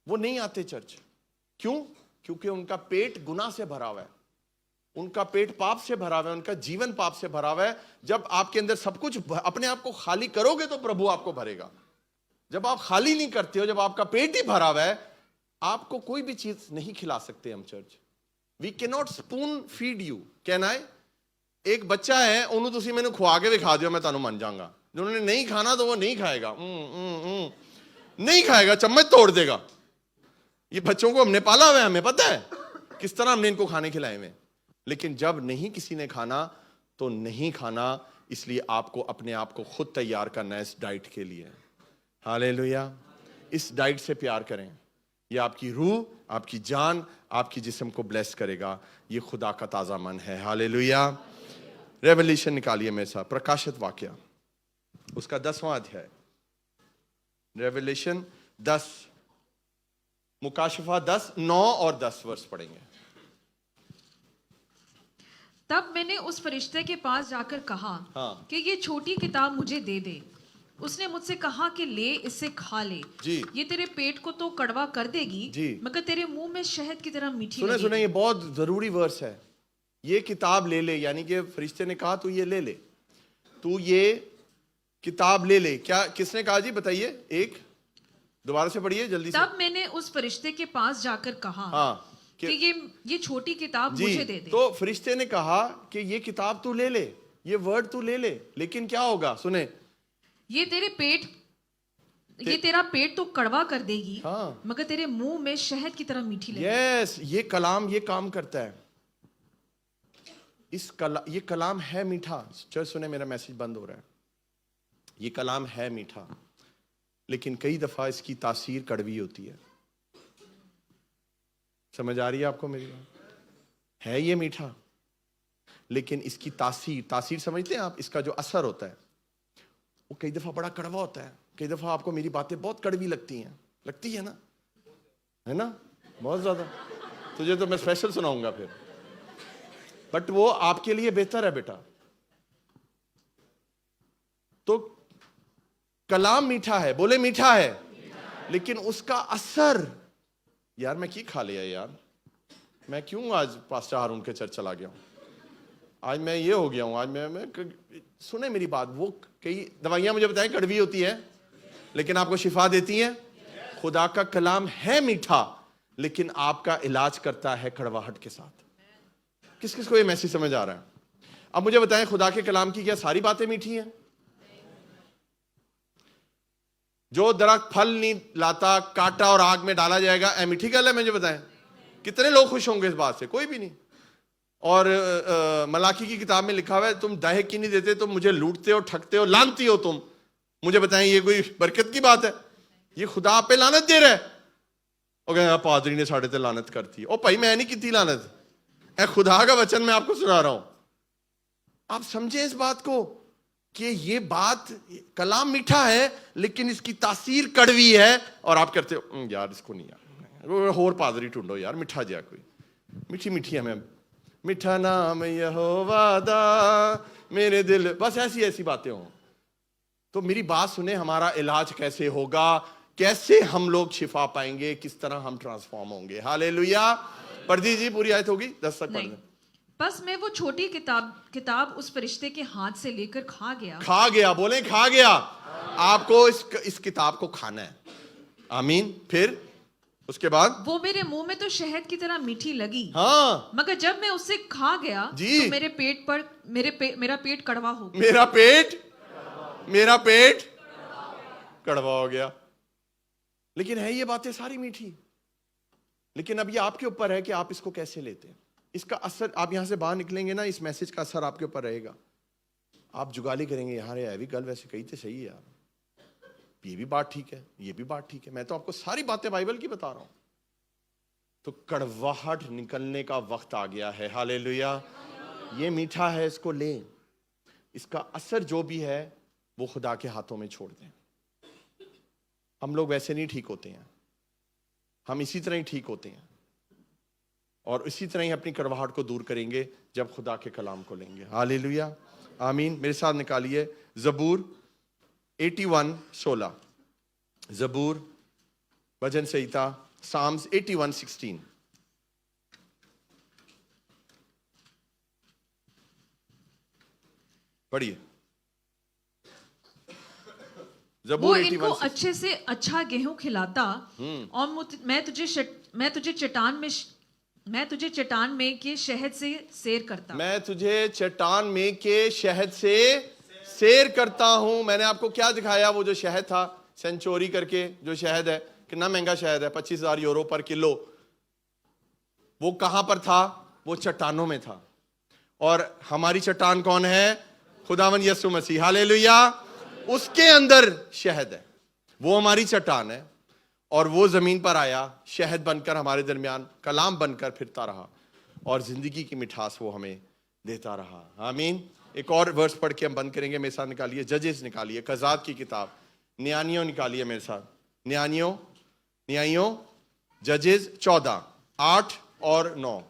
वो नहीं आते चर्च। क्यों? क्योंकि उनका पेट गुनाह से भरा हुआ है, उनका पेट पाप से भरा हुआ है, उनका जीवन पाप से भरा हुआ है। जब आपके अंदर सब कुछ अपने आप को खाली करोगे तो प्रभु आपको भरेगा। जब आप खाली नहीं करते हो, जब आपका पेट ही भरा हुआ है, आपको कोई भी चीज नहीं खिला सकते हम चर्च। We cannot spoon feed you. कहना है एक बच्चा है, उन्होंने तुसी मैंने खुआ के दिखा दिया, मैं तुहानू मान जाऊंगा। जिन्होंने नहीं खाना तो वो नहीं खाएगा, नहीं खाएगा, चम्मच तोड़ देगा। ये बच्चों को हमने पाला हुआ है, हमें पता है किस तरह हमने इनको खाने खिलाए हुए। लेकिन जब नहीं किसी ने खाना तो नहीं खाना, इसलिए आपको अपने आप को खुद तैयार करना है इस डाइट के लिए। हालेलुया। इस डाइट से प्यार करें, ये आपकी रूह, आपकी जान, आपकी जिस्म को ब्लेस करेगा। ये खुदा का ताजा मन है। हालेलुया। रेवल्यूशन निकालिए मेरे साथ, प्रकाशित वाक्य उसका 10वां अध्याय, रेवल्यूशन 10, मुकाशफा 10, 9 और 10 वर्ष पढ़ेंगे। तब मैंने उस फरिश्ते के पास जाकर कहा हाँ। कि ये छोटी किताब मुझे दे दे। उसने मुझसे कहा कि ले, इससे खा ले जी। ये तेरे पेट को तो कड़वा कर देगी जी, मगर तेरे मुंह में शहद की तरह मीठी सुने लगेगी। सुने, ये बहुत जरूरी वर्स है। ये किताब ले ले, यानी कि फरिश्ते ने कहा तू ये ले ले, तू ये किताब ले ले। क्या किसने कहा जी बताइए? एक दोबारा से पढ़िए जल्दी से। तब मैंने उस फरिश्ते के पास जाकर कहा हाँ कि ये छोटी किताब जी, मुझे दे दे। तो फरिश्ते ने कहा कि ये किताब तू ले ले, ये वर्ड तू ले ले, लेकिन क्या होगा सुने, ये तेरा पेट तो कड़वा कर देगी, हाँ। मगर तेरे मुंह में शहद की तरह मीठी लगेगी। यस, ये कलाम ये काम करता है। ये कलाम है मीठा। चल सुने, मेरा मैसेज बंद हो रहा है। ये कलाम है मीठा, लेकिन कई दफा इसकी तासीर कड़वी होती है। समझ आ रही है आपको मेरी बात? है ये मीठा, लेकिन इसकी तासीर समझते हैं आप? इसका जो असर होता है वो कई दफा बड़ा कड़वा होता है। कई दफा आपको मेरी बातें बहुत कड़वी लगती है ना, है ना, बहुत ज्यादा। तुझे तो मैं स्पेशल सुनाऊंगा फिर, बट वो आपके लिए बेहतर है बेटा। तो कलाम मीठा है, बोले मीठा है, लेकिन उसका असर, यार मैं की खा लिया यार, मैं क्यों आज पास्टर हारून के चर्च चला गया हूं, आज मैं ये हो गया हूं, आज मैं सुने मेरी बात। वो कई दवाइयां मुझे बताएं कड़वी होती है, लेकिन आपको शिफा देती हैं। खुदा का कलाम है मीठा, लेकिन आपका इलाज करता है कड़वाहट के साथ। किस किस को ये मैसेज समझ आ रहा है? अब मुझे बताएं, खुदा के कलाम की क्या सारी बातें मीठी हैं? जो दरख्त फल नहीं लाता, काटा और आग में डाला जाएगा, ऐ मीठी गल है? मुझे बताएं, कितने लोग खुश होंगे इस बात से? कोई भी नहीं। और मलाकी की किताब में लिखा हुआ है, तुम दाहे की नहीं देते, तुम मुझे लूटते हो, ठगते हो, लानती हो तुम। मुझे बताएं, ये कोई बरकत की बात है? ये खुदा आप पे लानत दे रहा है। और कहते पादरी ने साढ़े ते लानत करती। ओ भाई, मैं नहीं की लानत, ऐ खुदा का वचन मैं आपको सुना रहा हूं। आप समझे इस बात को कि ये बात, कलाम मीठा है, लेकिन इसकी तासीर कड़वी है। और आप कहते हो यार इसको नहीं, यार होर पादरी ढूंढो यार, मीठा जहा कोई, मीठी मीठी हमें, मीठा नाम यहोवा दा मेरे दिल, बस ऐसी बातें हों। तो मेरी बात सुने, हमारा इलाज कैसे होगा, कैसे हम लोग शिफा पाएंगे, किस तरह हम ट्रांसफॉर्म होंगे? हालेलुया। पढ़ दीजिए, पूरी आयत होगी 10 तक पढ़ दें। बस मैं वो छोटी किताब उस फरिश्ते के हाथ से लेकर खा गया। बोले खा गया। आपको इस किताब को खाना है। आमीन। फिर उसके बाद वो मेरे मुंह में तो शहद की तरह मीठी लगी, हाँ, मगर जब मैं उससे खा गया जी, तो मेरा पेट कड़वा हो गया। मेरा पेट कड़वा हो गया। लेकिन है ये बातें सारी मीठी, लेकिन अब ये आपके ऊपर है कि आप इसको कैसे लेते हैं। इसका असर, आप यहां से बाहर निकलेंगे ना, इस मैसेज का असर आपके ऊपर रहेगा। आप जुगाली करेंगे, यार ये भी गल वैसे कही तो सही है यार, ये भी बात ठीक है, ये भी बात ठीक है। मैं तो आपको सारी बातें बाइबल की बता रहा हूं। तो कड़वाहट निकलने का वक्त आ गया है। हालेलुया। ये मीठा है, इसको लें। इसका असर जो भी है वो खुदा के हाथों में छोड़ दें। हम लोग वैसे नहीं ठीक होते हैं, हम इसी तरह ही ठीक होते हैं, और इसी तरह ही अपनी कड़वाहट को दूर करेंगे जब खुदा के कलाम को लेंगे। हालेलुया। आमीन। मेरे साथ निकालिए ज़बूर 81:16। ज़बूर भजन संहिता, साम्स 81:16। पढ़िए। वो इनको अच्छे से अच्छा गेहूं खिलाता, और मैं तुझे चट्टान में के शहद से सैर करता। मैं तुझे चट्टान में के शहद से सैर करता हूं। मैंने आपको क्या दिखाया? वो जो शहद था, सेंचुरी करके जो शहद है, कितना महंगा शहद है, 25,000 यूरो पर किलो। वो कहां पर था? वो चट्टानों में था। और हमारी चट्टान कौन है? खुदावन यीशु मसीह। हालेलुया। उसके अंदर शहद है, वो हमारी चट्टान है, और वो जमीन पर आया, शहद बनकर हमारे दरमियान कलाम बनकर फिरता रहा, और जिंदगी की मिठास वो हमें देता रहा। आमीन। एक और वर्स पढ़ के हम बंद करेंगे। मेरे साथ निकालिए जजेस, निकालिए कज़ात की किताब, न्यायियों निकालिए मेरे साथ, न्यायियों जजेस 14:8 और 9।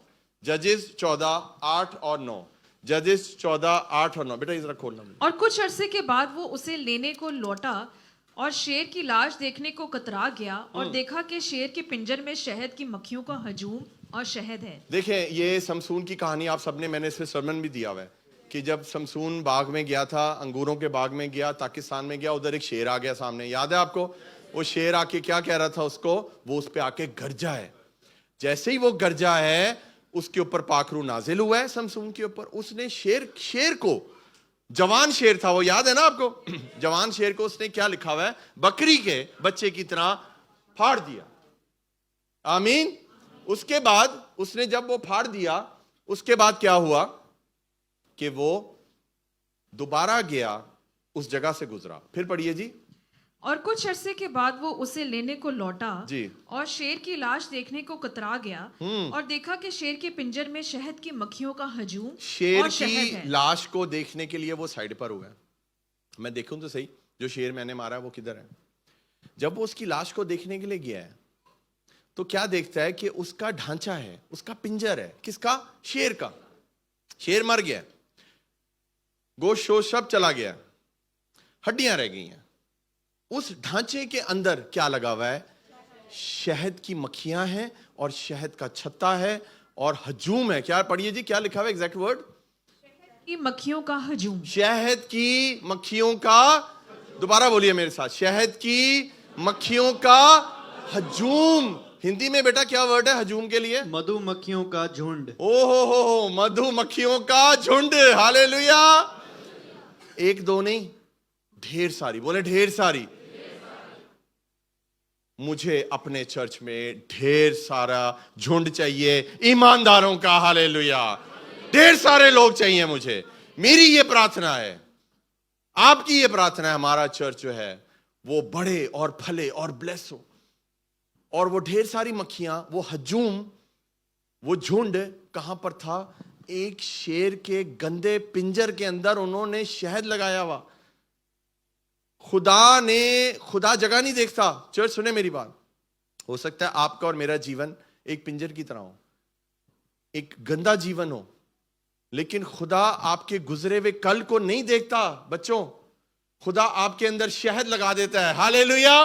जजेस 14:8 और 9। जजेस 14:8 और 9। बेटा इधर खोलना। और कुछ अरसे के बाद वो उसे लेने को लौटा, और शेर की लाश देखने को कतरा गया, और देखा कि शेर के पिंजर में शहद की मक्खियों का हजूम और शहद है। देखें, ये शमसून की कहानी आप सबने, मैंने इस पे सरमन भी दिया हुआ है कि जब शमसून बाग में गया था, अंगूरों के बाग में गया, पाकिस्तान में गया, उधर एक शेर आ गया सामने, याद है आपको? वो शेर आके क्या कह रहा था उसको, वो उस पे आके गरजा है। जैसे ही वो गरजा है, उसके ऊपर पाखरू नाजिल हुआ है समसूम के ऊपर। उसने शेर को, जवान शेर था वो, याद है ना आपको, जवान शेर को उसने क्या लिखा हुआ है, बकरी के बच्चे की तरह फाड़ दिया। आमीन। उसके बाद उसने जब वो फाड़ दिया, उसके बाद क्या हुआ कि वो दोबारा गया, उस जगह से गुजरा। फिर पढ़िए जी। और कुछ अरसे के बाद वो उसे लेने को लौटा जी। और शेर की लाश देखने को कतरा गया और देखा कि शेर के पिंजर में शहद की मक्खियों का हजूम शेर और शहद की है। लाश को देखने के लिए वो साइड पर हुआ है। मैं देखूं तो सही, जो शेर मैंने मारा है वो किधर है। जब वो उसकी लाश को देखने के लिए गया है, तो क्या देखता है कि उसका ढांचा है, उसका पिंजर है। किसका? शेर का। शेर मर गया, गोश्त शोश सब चला गया, हड्डियां रह गई हैं। उस ढांचे के अंदर क्या लगा हुआ है? शहद की मक्खियां हैं और शहद का छत्ता है और हजूम है। क्या पढ़िए जी, क्या लिखा हुआ है एग्जैक्ट वर्ड? की मक्खियों का हजूम। शहद की मक्खियों का, दोबारा बोलिए मेरे साथ, शहद की मक्खियों का हजूम। हिंदी में बेटा क्या वर्ड है हजूम के लिए? मधुमक्खियों का झुंड। ओ हो, मधुमक्खियों का झुंड। हालेलुया। एक दो नहीं, ढेर सारी। बोले ढेर सारी। मुझे अपने चर्च में ढेर सारा झुंड चाहिए ईमानदारों का। हालेलुया। ढेर सारे लोग चाहिए मुझे। मेरी ये प्रार्थना है, आपकी ये प्रार्थना है, हमारा चर्च जो है वो बढ़े और फले और ब्लेस हो। और वो ढेर सारी मक्खियां, वो हजूम, वो झुंड कहां पर था? एक शेर के गंदे पिंजर के अंदर उन्होंने शहद लगाया हुआ। खुदा जगह नहीं देखता। चर्च सुने मेरी बात। हो सकता है आपका और मेरा जीवन एक पिंजर की तरह हो, एक गंदा जीवन हो, लेकिन खुदा आपके गुजरे हुए कल को नहीं देखता। बच्चों, खुदा आपके अंदर शहद लगा देता है। हालेलुया।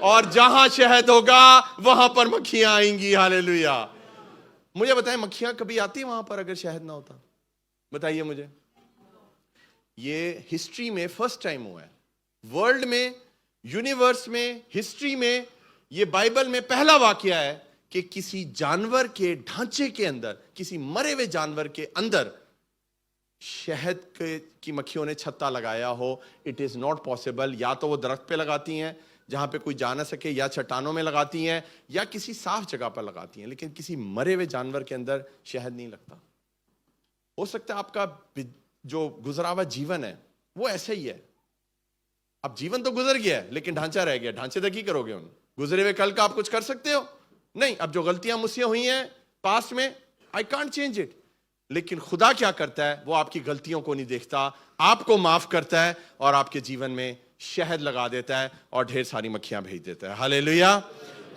और जहां शहद होगा वहां पर मक्खियां आएंगी। हालेलुया। मुझे बताएं, मक्खियां कभी आती वहां पर अगर शहद ना होता? बताइए मुझे। ये हिस्ट्री में फर्स्ट टाइम हुआ है, वर्ल्ड में, यूनिवर्स में, हिस्ट्री में। ये बाइबल में पहला वाकया है कि किसी जानवर के ढांचे के अंदर, किसी मरे हुए जानवर के अंदर शहद की मक्खियों ने छत्ता लगाया हो। It is not possible. या तो वो दरख्त पे लगाती हैं जहां पे कोई जा ना सके, या चट्टानों में लगाती हैं, या किसी साफ जगह पर लगाती हैं, लेकिन किसी मरे हुए जानवर के अंदर शहद नहीं लगता। हो सकता है आपका जो गुजरा हुआ जीवन है वो ऐसा ही है। अब जीवन तो गुजर गया है, लेकिन ढांचा रह गया। ढांचे तक ही करोगे उन गुजरे हुए कल का आप कुछ कर सकते हो? नहीं। अब जो गलतियां मुझसे हुई हैं पास्ट में, आई कांट चेंज इट। लेकिन खुदा क्या करता है? वो आपकी गलतियों को नहीं देखता, आपको माफ करता है और आपके जीवन में शहद लगा देता है और ढेर सारी मक्खियां भेज देता है। हालेलुया।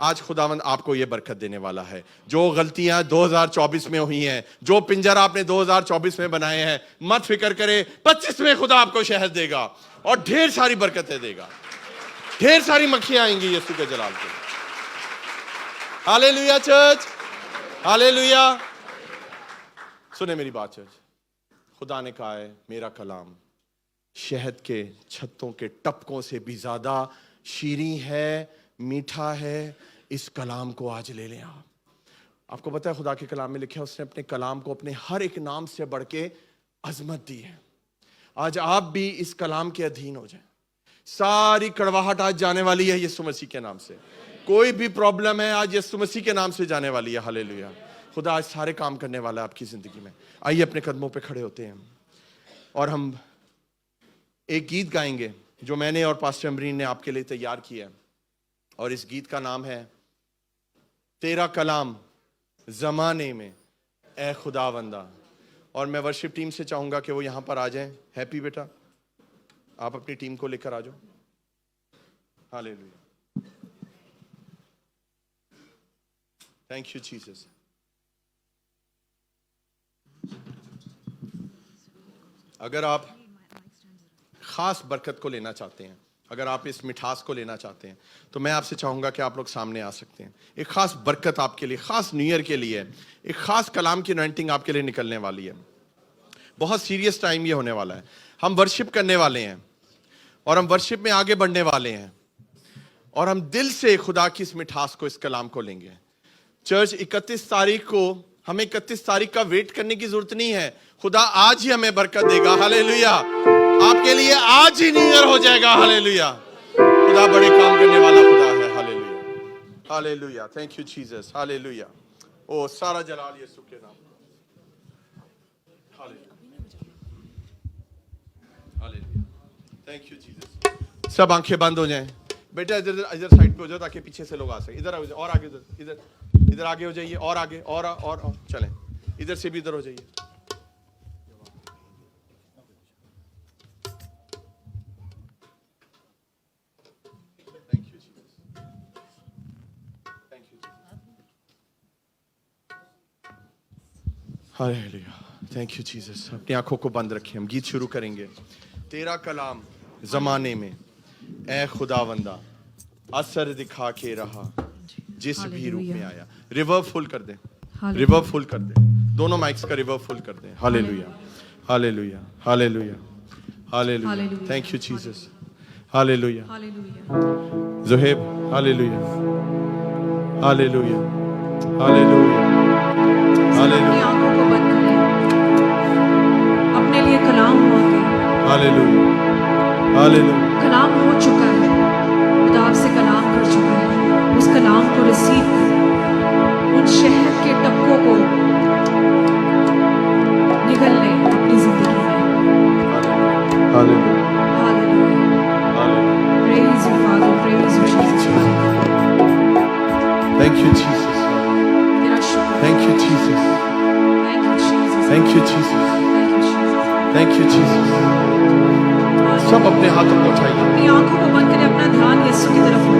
आज खुदावंद आपको यह बरकत देने वाला है। जो गलतियां 2024 में हुई हैं, जो पिंजर आपने 2024 में बनाए हैं, मत फिक्र करे, 25 में खुदा आपको शहद देगा और ढेर सारी बरकतें देगा। ढेर सारी मक्खियां आएंगी यीशु के जलाल के। Hallelujah church, hallelujah. सुने मेरी बात चर्च, खुदा ने कहा है मेरा कलाम शहद के छत्तों के टपकों से भी ज्यादा शीरीं है, मीठा है। इस कलाम को आज ले लें आप। आपको पता है खुदा के कलाम में लिखा है उसने अपने कलाम को अपने हर एक नाम से बढ़ के अजमत दी है। आज आप भी इस कलाम के अधीन हो जाएं। सारी कड़वाहट आज जाने वाली है यीशु मसीह के नाम से। कोई भी प्रॉब्लम है आज यीशु मसीह के नाम से जाने वाली है। हालेलुया। खुदा आज सारे काम करने वाला है आपकी जिंदगी में। आइए अपने कदमों पे खड़े होते हैं और हम एक गीत गाएंगे जो मैंने और पास्टर अमरीन ने आपके लिए तैयार किया है। और इस गीत का नाम है तेरा कलाम जमाने में ए खुदावंदा। और मैं वर्शिप टीम से चाहूंगा कि वो यहां पर आ जाएं। हैप्पी बेटा, आप अपनी टीम को लेकर आ जाओ। हालेलुया। Thank you Jesus. अगर आप खास बरकत को लेना चाहते हैं, अगर आप इस मिठास को लेना चाहते हैं, तो मैं आपसे चाहूंगा कि आप लोग सामने आ सकते हैं। एक खास बरकत आपके लिए, खास न्यू ईयर के लिए, एक खास कलाम की अनॉइंटिंग आपके लिए निकलने वाली है। बहुत सीरियस टाइम ये होने वाला है। हम वर्शिप करने वाले हैं और हम वर्शिप में आगे बढ़ने वाले हैं। और हम दिल से खुदा की इस मिठास को, इस कलाम को लेंगे। चर्च 31 तारीख को, हमें 31 तारीख का वेट करने की जरूरत नहीं है। खुदा आज ही हमें बरकत देगा। हालेलुया। आपके लिए आज ही न्यू ईयर हो जाएगा। हालेलुया। खुदा बड़े काम करने वाला खुदा है। Hallelujah, hallelujah. Thank you Jesus. Hallelujah. ओ सारा जलाल यीशु के नाम। Hallelujah, thank you Jesus. सब आंखें बंद हो जाएं। बेटा इधर इधर साइड पे हो जाओ ताकि पीछे से लोग आ सके। इधर और आगे, इधर आगे हो जाइए, और आगे, और चलें। इधर से भी इधर हो जाइए। Thank you Jesus, thank you hallelujah, thank you Jesus. अपनी आंखों को बंद रखें, हम गीत शुरू करेंगे। तेरा कलाम जमाने में ए खुदावंदा असर दिखा के रहा, जिस भी रूप में आया। रिवर्ब फुल कर दे, रिवर्ब फुल कर दे, दोनों माइक्स का रिवर्ब फुल कर दे। Hallelujah, hallelujah, hallelujah, hallelujah. Thank you Jesus. Hallelujah, Zuhaib. Hallelujah, hallelujah, hallelujah, hallelujah. आंखों को बंद करें, अपने लिए कलाम मांगे। Hallelujah, hallelujah. कलाम हो चुका है, खुदा आपसे कलाम कर चुका है। उस कलाम को रिसीव कर, उन शहद के टपकों को निगल ले अपनी जिंदगी में। Hallelujah, hallelujah. Praise you, Father. Praise you, Jesus. Thank you Jesus, तेरा शुक्र। Thank you Jesus, Thank you, Jesus. Thank you Jesus, Thank you, Jesus. Thank you Jesus. सब अपने हाथों को उठाइए। अपनी आंखों को बंद करें, अपना ध्यान यीशु की तरफ हो।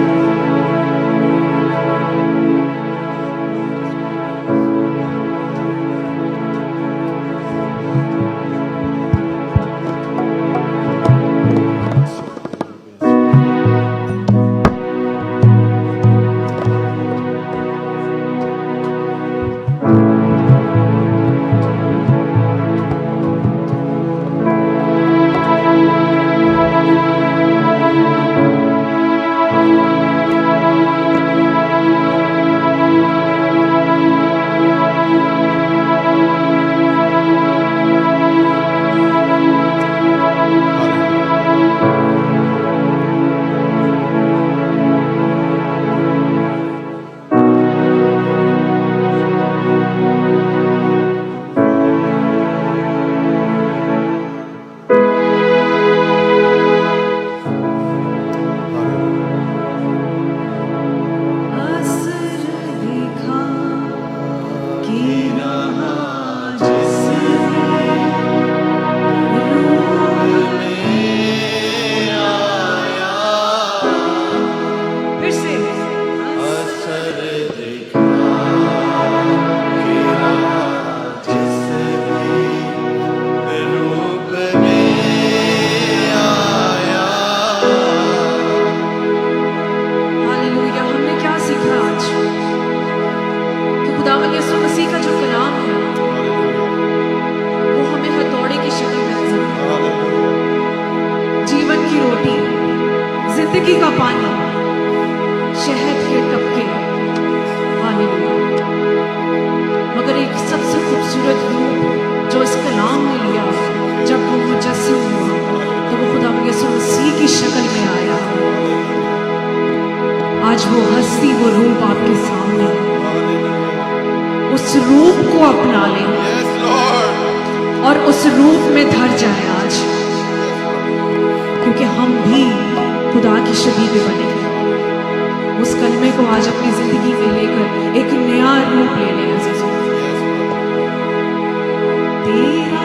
जिंदगी का पानी, शहद के टपके। हालेलुया। मगर एक सबसे खूबसूरत रूप जो इस कलाम ने लिया, जब वो मुजस्सम हुआ तो वो खुदा यीशु मसीह की शक्ल में आया। आज वो हस्ती, वो रूप आपके सामने, उस रूप को अपना लें और उस रूप में धर जाए आज, क्योंकि हम भी खुदा की शबीह बने। उस कलमे को आज अपनी जिंदगी में लेकर एक नया रूप ले लें। तेरा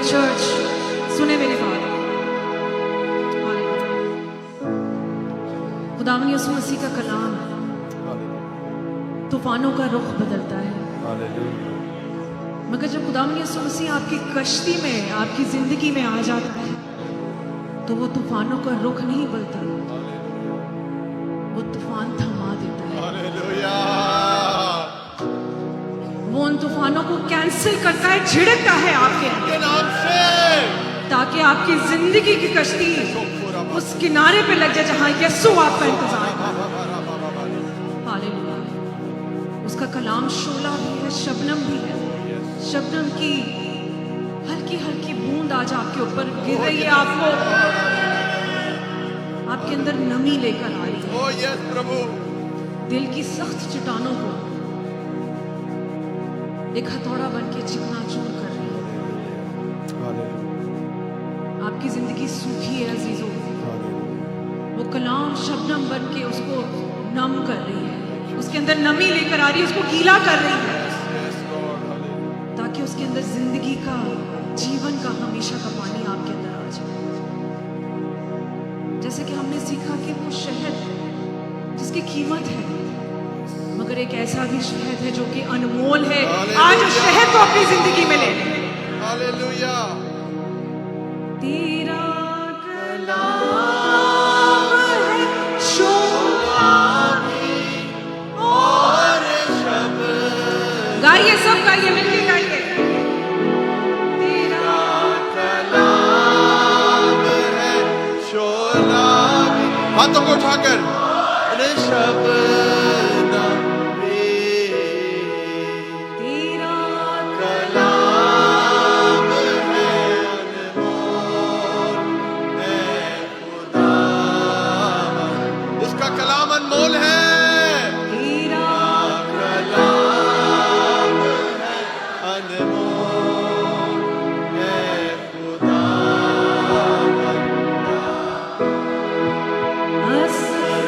चर्च, सुने मेरी बात। खुदावंद यीशु मसीह का कलाम तूफानों का रुख बदलता है, मगर जब खुदावंद यीशु मसीह आपकी कश्ती में, आपकी जिंदगी में आ जाता है, तो वो तूफानों का रुख नहीं बदलता, वो तूफान थमा देता है। हालेलुया। वो उन तूफानों को कैंसिल करता है, झिड़कता है आपके अंदर, के नाम से ताकि आपकी जिंदगी की कश्ती उस किनारे पे लग जाए जहां यीशु आपका इंतजार कर रहा है। हालेलुया। उसका कलाम शोला भी है, शबनम भी है। शबनम की हल्की हल्की बूंद आज आपके ऊपर गिर रही है, आपको आपके अंदर नमी लेकर आ रही है, ओ यस प्रभु। दिल की सख्त चट्टानों को एक हथौड़ा बन के चिकनाचूर कर रही है। आपकी जिंदगी सूखी है अजीजों, वो कलाम शबनम बन के उसको नम कर रही है, उसके अंदर नमी लेकर आ रही है, उसको गीला कर रही है, ताकि उसके अंदर जिंदगी का, जीवन का हमेशा का पानी आपके अंदर आ जाए। जैसे कि हमने सीखा कि वो शहद जिसकी कीमत है, मगर एक ऐसा भी शहद है जो कि अनमोल है। आज उस शहद को अपनी जिंदगी में ले लें। हालेलुया। तेरा कलाम है शोला और शब्द। गाइए, सब गाइए, मिलके गाइए। तेरा कलाम है शोला। हाथों को उठाकर शबनम में तेरा कलाम है अनमोल है खुदावंद। उसका कलाम अनमोल है। तेरा कलाम है अनमोल है खुदावंद। असर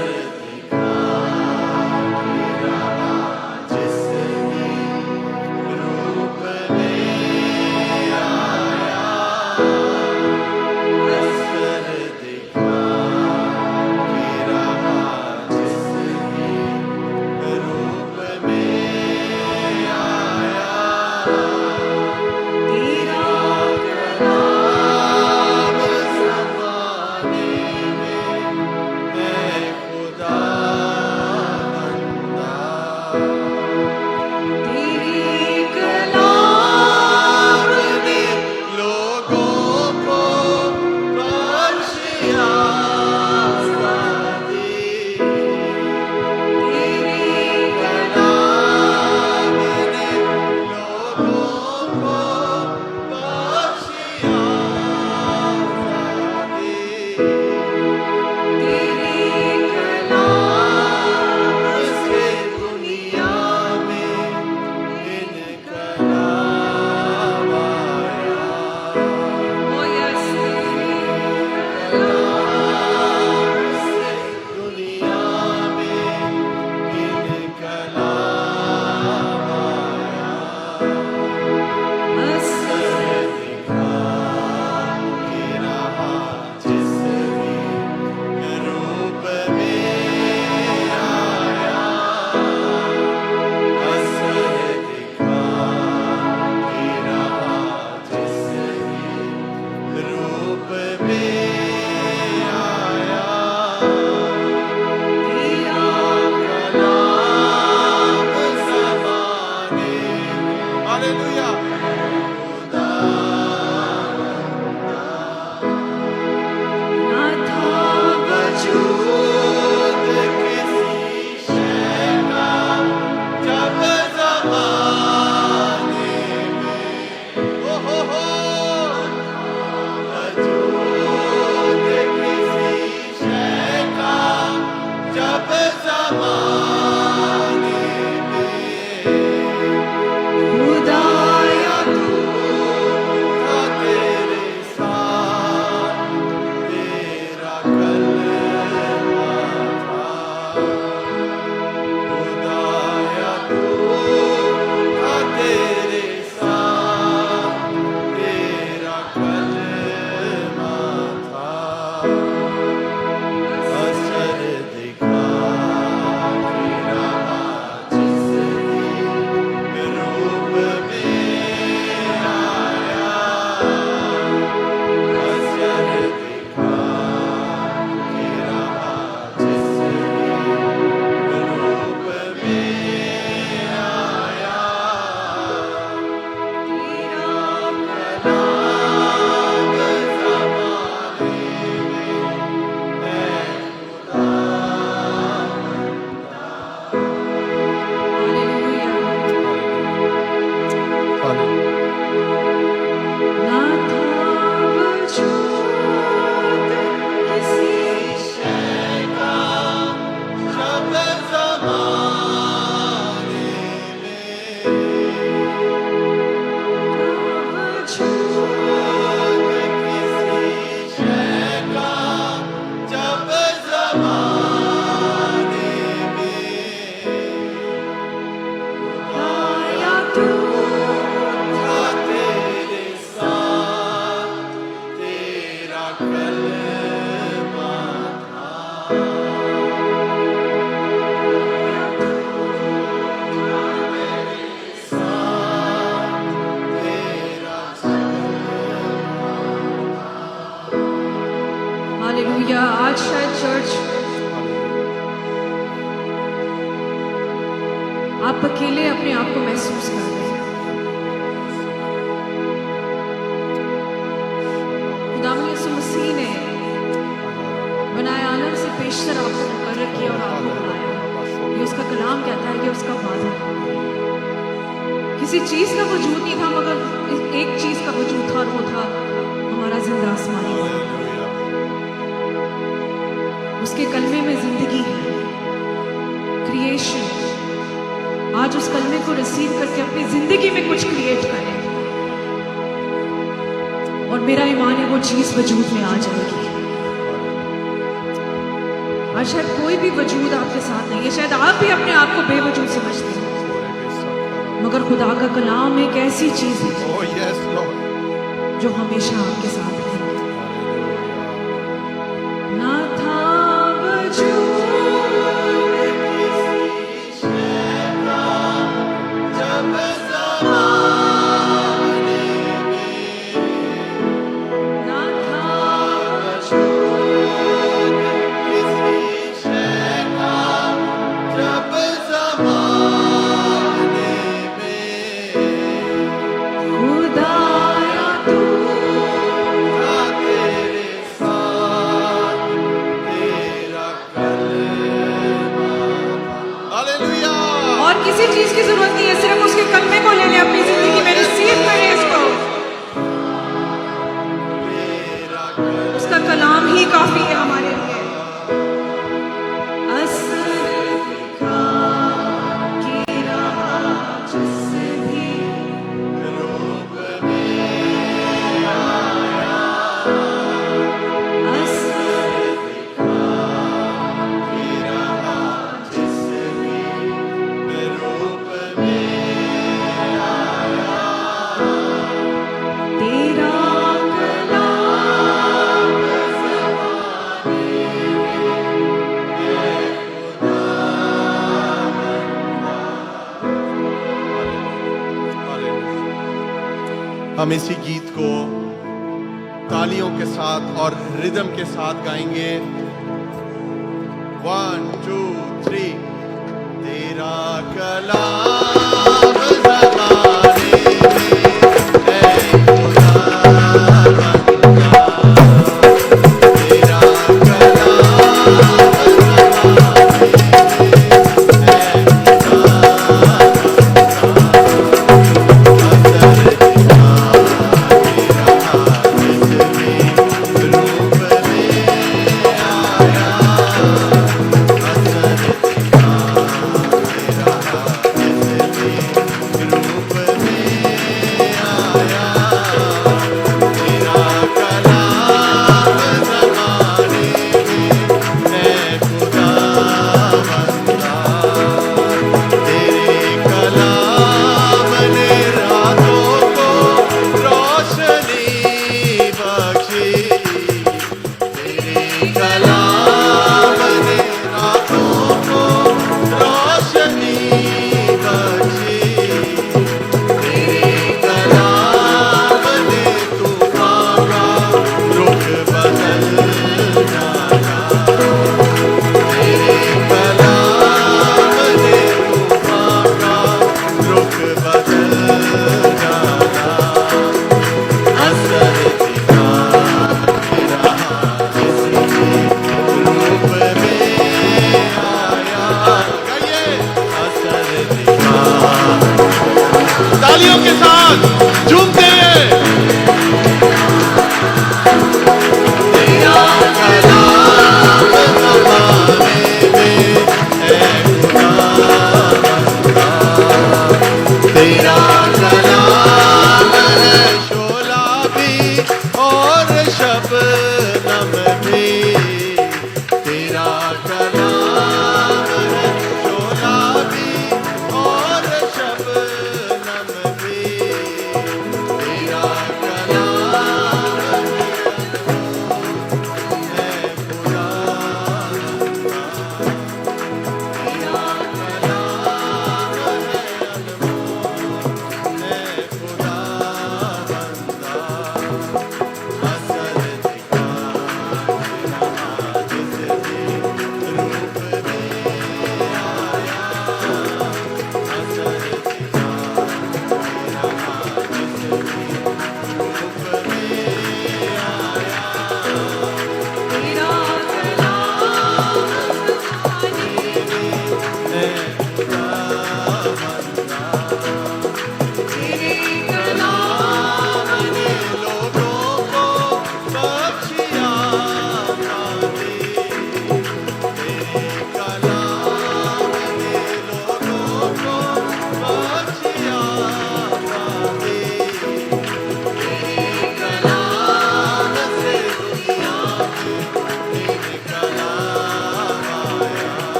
आज शायद चर्च आप अकेले अपने आप को महसूस करते हैं। खुदावंद यीशु मसीह ने बनाए आलम से पेशतर आपको मुकर्रर किया और आपको बुलाया। ये उसका कलाम कहता है कि उसका वादा किसी चीज का वजूद नहीं था, मगर एक चीज का वजूद था और वो था हमारा जिंदा आसमानी बाप। उसके कलमे में जिंदगी है, क्रिएशन। आज उस कलमे को रिसीव करके अपनी जिंदगी में कुछ क्रिएट करें और मेरा ईमान है वो चीज वजूद में आ जाएगी। आज शायद कोई भी वजूद आपके साथ नहीं है, शायद आप भी अपने आप को बेवजूद समझते हैं, मगर खुदा का कलाम एक ऐसी चीज है Oh yes, Lord. जो हमेशा आपके साथ रहेगी। ना था वजूद ना था खुदाया तू Hallelujah. और किसी चीज की जरूरत नहीं है, सिर्फ उसके कलमे को ले लें अपनी जिंदगी में, रिसीव करें इसको। उसका कलाम ही काफी है हमारे लिए। असर दिखा के रहा जिस भी असर तेरा कलाम हम इसी गीत को तालियों के साथ और रिदम के साथ गाएंगे। 1 2 3। तेरा कलाम ज़माने में है खुदा बंदा। तेरा रूप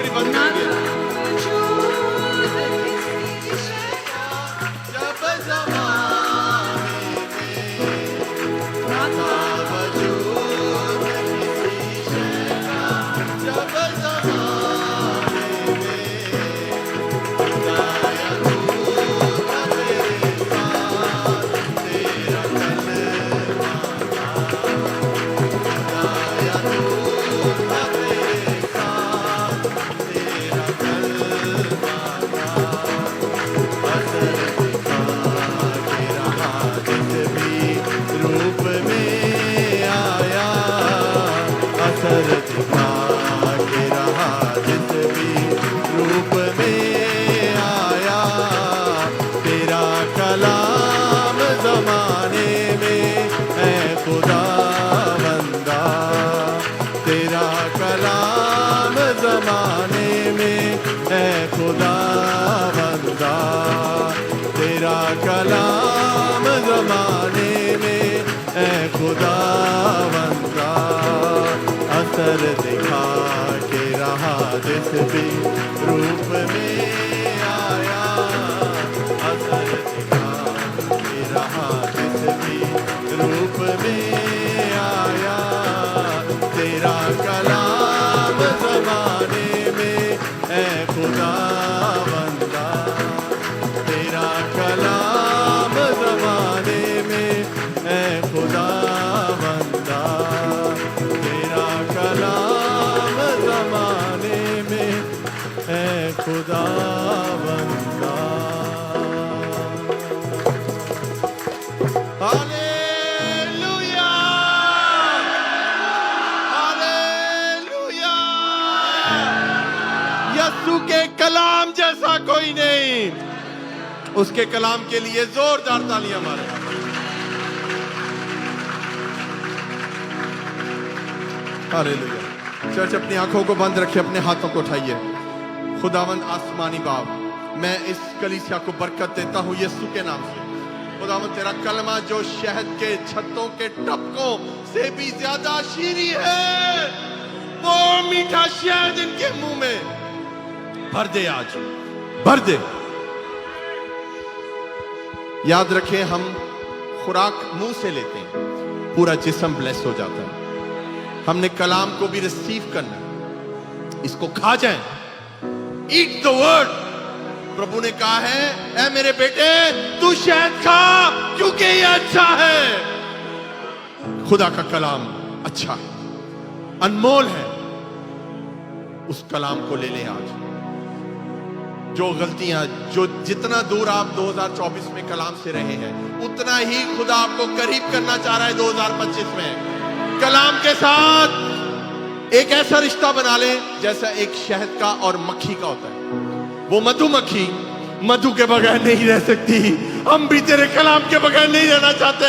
आखिरी बंद ना करेंगे। था वजूद किसी शय का, जब ज़माने में ना था वजूद किसी शय का, जब ज़माने में खुदाया तू था मेरे साथ, तेरा कलमा खुदाया तू था मेरे साथ, तेरा कलमा असर दिखा के रहा जिस भी रूप में आया, असर दिखा के रहा जिस भी रूप में आया, तेरा कलाम ज़माने में है खुदा बंदा, तेरा कलाम ज़माने में है खुदा बंदा, तेरा कलाम ज़माने में है खुदा बंदा, असर दिखा के रहा जिस भी रूप में आया, असर दिखा के रहा जिस भी रूप में आया, तेरा कलाम ज़माने में है खुदा बंदा, तेरा कलाम ज़माने में है खुदा बंदा, तेरा कलाम ज़माने में है खुदा बंदा। Hallelujah, hallelujah. यीशु के कलाम जैसा कोई नहीं। उसके कलाम के लिए जोरदार तालियां मारें। हालेलुया। चर्च अपनी आंखों को बंद रखे, अपने हाथों को उठाइए। खुदावंद आसमानी बाप, मैं इस कलीसिया को बरकत देता हूँ यीशु के नाम से। खुदावंद तेरा कलमा जो शहद के छत्तों के टपकों से भी ज्यादा शीरी है, वो मीठा शहद इनके मुंह में भर दे, आज भर दे। याद रखें, हम खुराक मुंह से लेते हैं, पूरा जिस्म ब्लेस हो जाता है। हमने कलाम को भी रिसीव करना है, इसको खा जाएं। Eat the word. प्रभु ने कहा है, ऐ मेरे बेटे तू शहद खा, क्योंकि ये अच्छा है। खुदा का कलाम अच्छा है, अनमोल है। उस कलाम को ले लें आज। जो गलतियां, जो जितना दूर आप 2024 में कलाम से रहे हैं, उतना ही खुदा आपको करीब करना चाह रहा है 2025 में। कलाम के साथ एक ऐसा रिश्ता बना लें जैसा एक शहद का और मक्खी का होता है। वो मधुमक्खी मधु के बगैर नहीं रह सकती। हम भी तेरे कलाम के बगैर नहीं रहना चाहते।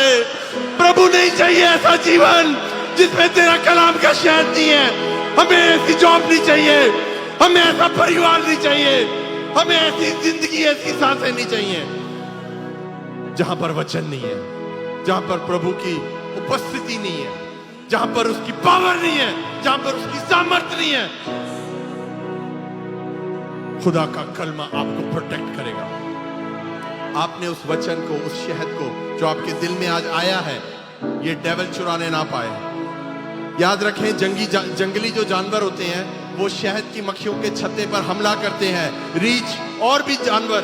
प्रभु, नहीं चाहिए ऐसा जीवन जिसमें तेरा कलाम का शहद नहीं है। हमें ऐसी जॉब नहीं चाहिए, हमें ऐसा परिवार नहीं चाहिए, हमें ऐसी जिंदगी, ऐसी सांसें नहीं चाहिए जहां पर वचन नहीं है, जहां पर प्रभु की उपस्थिति नहीं है, जहां पर उसकी पावर नहीं है, जहां पर उसकी सामर्थ्य नहीं है। खुदा का कलमा आपको प्रोटेक्ट करेगा। आपने उस वचन को, उस शहद को जो आपके दिल में आज आया है, ये डेविल चुराने ना पाए। याद रखें, जंगली जो जानवर होते हैं, वो शहद की मक्खियों के छत्ते पर हमला करते हैं। रीछ और भी जानवर,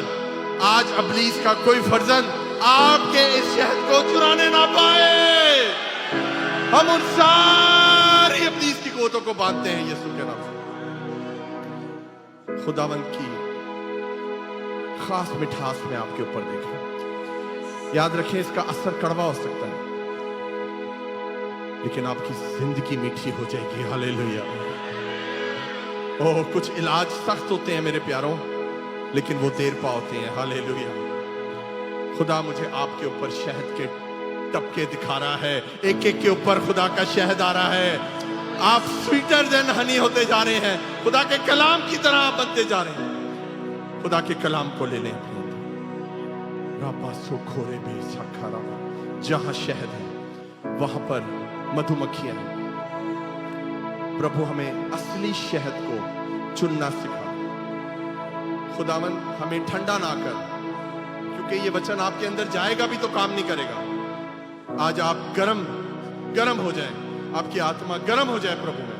आज अबलीस का कोई फर्जंद आपके इस शहद को चुराने ना पाए। हम उन सारी अबलीस की गोतों को बांधते हैं यीशु के नाम से। खुदावंद की खास मिठास में आपके ऊपर देखें। याद रखें, इसका असर कड़वा हो सकता है, लेकिन आपकी जिंदगी मीठी हो जाएगी। हालेलुया। ओह, कुछ इलाज सख्त होते हैं मेरे प्यारों, लेकिन वो देर पा होते हैं। हालेलुया। खुदा मुझे आपके ऊपर शहद के टपके दिखा रहा है। एक एक के ऊपर खुदा का शहद आ रहा है। आप स्वीटर देन हनी होते जा रहे हैं। खुदा के कलाम की तरह आप बनते जा रहे हैं। खुदा के कलाम को ले लें। जहां शहद है वहां पर मधुमक्खियां हैं। प्रभु हमें असली शहद को चुनना सिखा। खुदावन हमें ठंडा ना कर, क्योंकि ये वचन आपके अंदर जाएगा भी तो काम नहीं करेगा। आज आप गरम हो जाएं, आपकी आत्मा गरम हो जाए प्रभु में,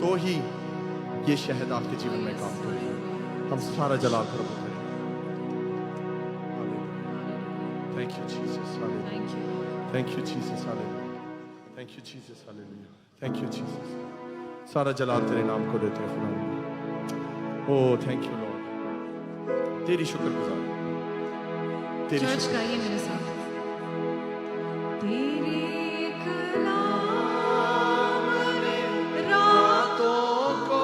तो ही ये शहद आपके जीवन में काम करेगा। हम सारा जलाल प्रभु करें। Thank you Jesus, thank you Jesus, thank you Jesus, thank you Jesus. सारा जलाल तेरे नाम को देते हैं खुदा। ओ थैंक यू लॉर्ड, तेरी शुक्रगुजार, तेरी चर्च गाइए मेरे साथ। तेरे कलाम ने रातों को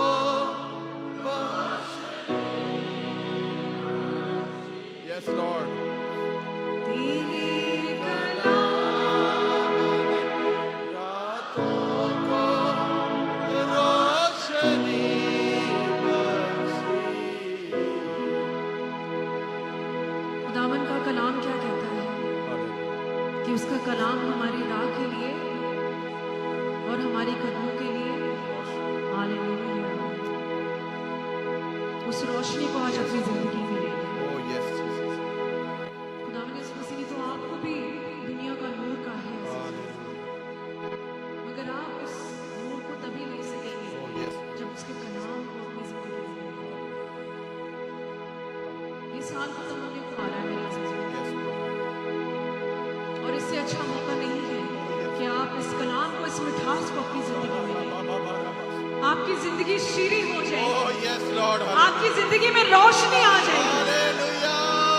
यस लॉर्ड, तेरे कलाम रातों को रोशनी खुदावन का कलाम क्या कहता है कि उसका कलाम हमारी राह के लिए और हमारी कदमों के लिए हालेलुया, उस रोशनी को आज अपनी जिंदगी में ले। ओ यस जीसस, खुदावन इस मसीह तो आपको भी दुनिया का नूर का है, मगर आप उस नूर को तभी ले सकेंगे जब उसके कलाम को अपनी जिंदगी में लेंगे। ये साल खत्म होने को आ रहा है मेरे अज़ीज़ों, और इससे अच्छा मौका नहीं है कि आप इस कलाम को, इस मिठास को अपनी जिंदगी में लें। आपकी जिंदगी शीरी हो जाएगी, यस लॉर्ड, आपकी जिंदगी में रोशनी आ जाएगी।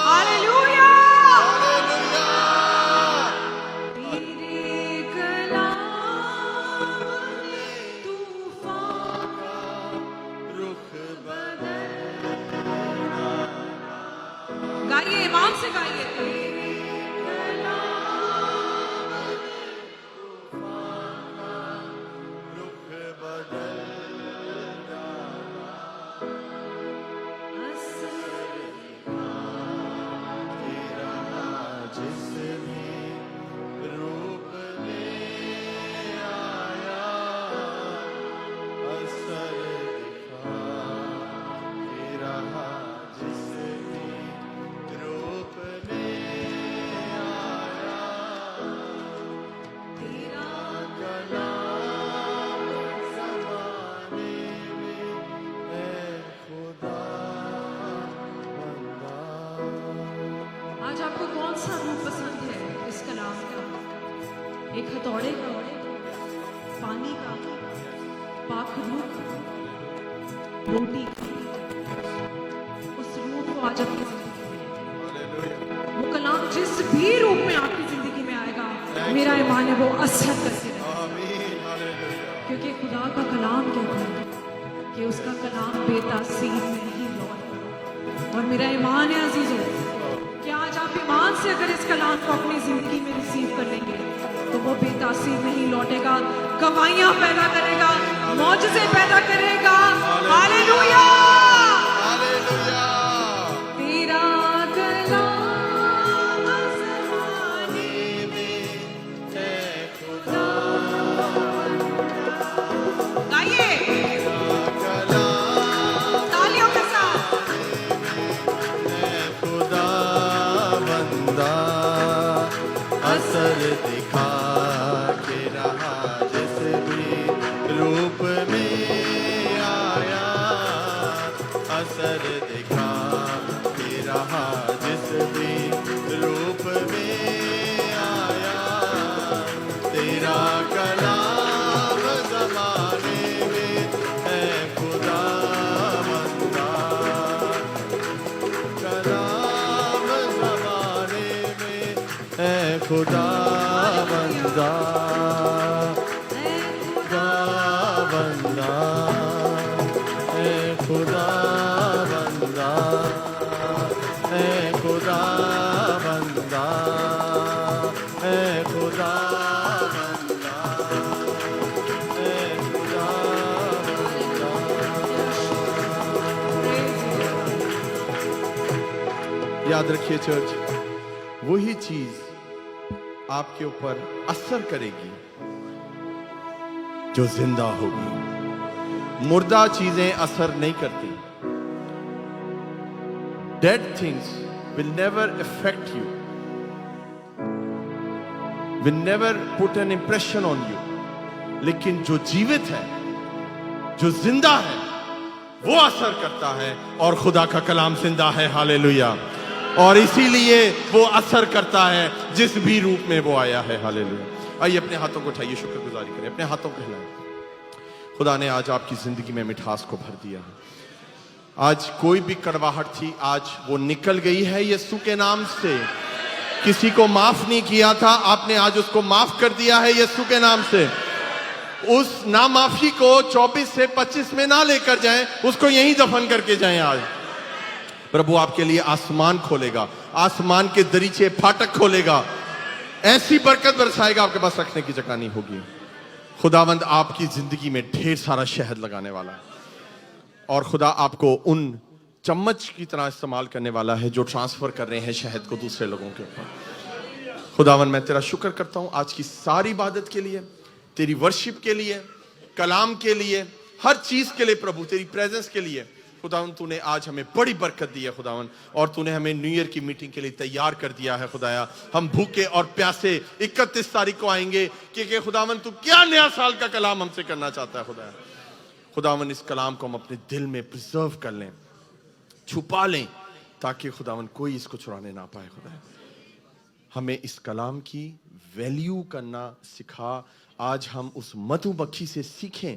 Hallelujah, hallelujah. हालेलुया। तेरे कलाम ने तूफान का रुख गाइए, ईमान से गाइए। तेरे आज आपको कौन सा रूप पसंद है इस कलाम का? एक हथौड़े का, पानी का, पाक रूप, रोटी का? उस रूप को आज अपनी जिंदगी में लें। वो कलाम जिस भी रूप में आपकी जिंदगी में आएगा, मेरा ईमान है वो असर करके रहेगा, क्योंकि खुदा का कलाम कहता है कि उसका कलाम बेतासीर नहीं लौटा। और मेरा ईमान है अजीजों, क्या आज आप ईमान से अगर इस कलाम को अपनी जिंदगी में रिसीव कर लेंगे तो वो बेतासीर नहीं लौटेगा, गवाहियां पैदा करेगा, मौजज़े पैदा करेगा। Hallelujah, hallelujah. तेरा कलाम ज़माने में है खुदा। गाइए तालियों के साथ। खुदा बंदा असर दिखा के रहा, जिस भी रूप में आया, असर दिखा के रहा, जिस भी रूप में आया। तेरा कलाम ज़माने में है खुदा बंदा, कलाम ज़माने में है खुदा बंदा, खुदा बंदा, है खुदा बंदा, है खुदा बंदा, है खुदा बंदा, है खुदा बंदा। याद रखिए चर्च, वही चीज आपके ऊपर असर करेगी जो जिंदा होगी, मुर्दा चीजें असर नहीं करती. Dead things will never affect you, will never put an impression on you. लेकिन जो जीवित है, जो जिंदा है, वो असर करता है. और खुदा का कलाम जिंदा है. हालेलुया. और इसीलिए वो असर करता है जिस भी रूप में वो आया है. हालेलुया. आइए अपने हाथों को उठाइए, शुक्रगुजारी करें, अपने हाथों को हिलाएं. खुदा ने आज आपकी जिंदगी में मिठास को भर दिया है. आज कोई भी कड़वाहट थी, आज वो निकल गई है यीशु के नाम से. किसी को माफ नहीं किया था, आपने आज उसको माफ कर दिया है यीशु के नाम से. उस नामाफी को 24 से 25 में ना लेकर जाएं, उसको यहीं दफन करके जाएं. आज प्रभु आपके लिए आसमान खोलेगा, आसमान के दरीचे फाटक खोलेगा, ऐसी बरकत बरसाएगा, आपके पास रखने की जगह नहीं होगी. खुदावंद आपकी जिंदगी में ढेर सारा शहद लगाने वाला है. और खुदा आपको उन चम्मच की तरह इस्तेमाल करने वाला है जो ट्रांसफर कर रहे हैं शहद को दूसरे लोगों के ऊपर. खुदावन मैं तेरा शुक्र करता हूं आज की सारी इबादत के लिए, तेरी वर्शिप के लिए, कलाम के लिए, हर चीज के लिए प्रभु, तेरी प्रेजेंस के लिए. खुदावन तूने आज हमें बड़ी बरकत दी है खुदावन, और तूने हमें न्यू ईयर की मीटिंग के लिए तैयार कर दिया है खुदाया. हम भूखे और प्यासे 31 तारीख को आएंगे कि खुदावन तू क्या नया साल का कलाम हमसे करना चाहता है खुदाया. खुदावन इस कलाम को हम अपने दिल में प्रिजर्व कर लें, छुपा लें, ताकि खुदावन कोई इसको चुराने ना पाए. खुदा हमें इस कलाम की वैल्यू करना सिखा. आज हम उस मधुमक्खी से सीखें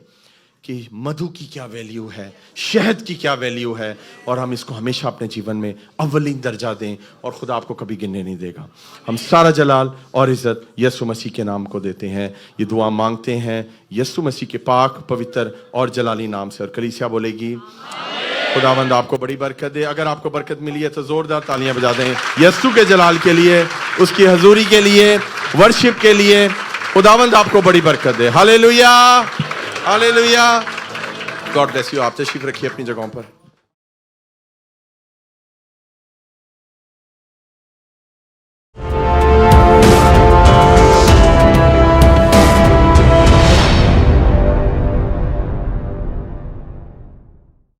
कि मधु की क्या वैल्यू है, शहद की क्या वैल्यू है, और हम इसको हमेशा अपने जीवन में अव्वलीन दर्जा दें, और खुदा आपको कभी गिनने नहीं देगा. हम सारा जलाल और इज्जत यीशु मसीह के नाम को देते हैं. ये दुआ मांगते हैं यीशु मसीह के पाक, पवित्र और जलाली नाम से. और कलीसिया बोलेगी खुदावंद आपको बड़ी बरकत दे. अगर आपको बरकत मिली है तो जोरदार तालियां बजा दें यीशु के जलाल के लिए, उसकी हजूरी के लिए, वर्शिप के लिए. खुदावंद आपको बड़ी बरकत दे. Hallelujah, hallelujah. God bless you. आप तशरीफ रखिए अपनी जगहों पर.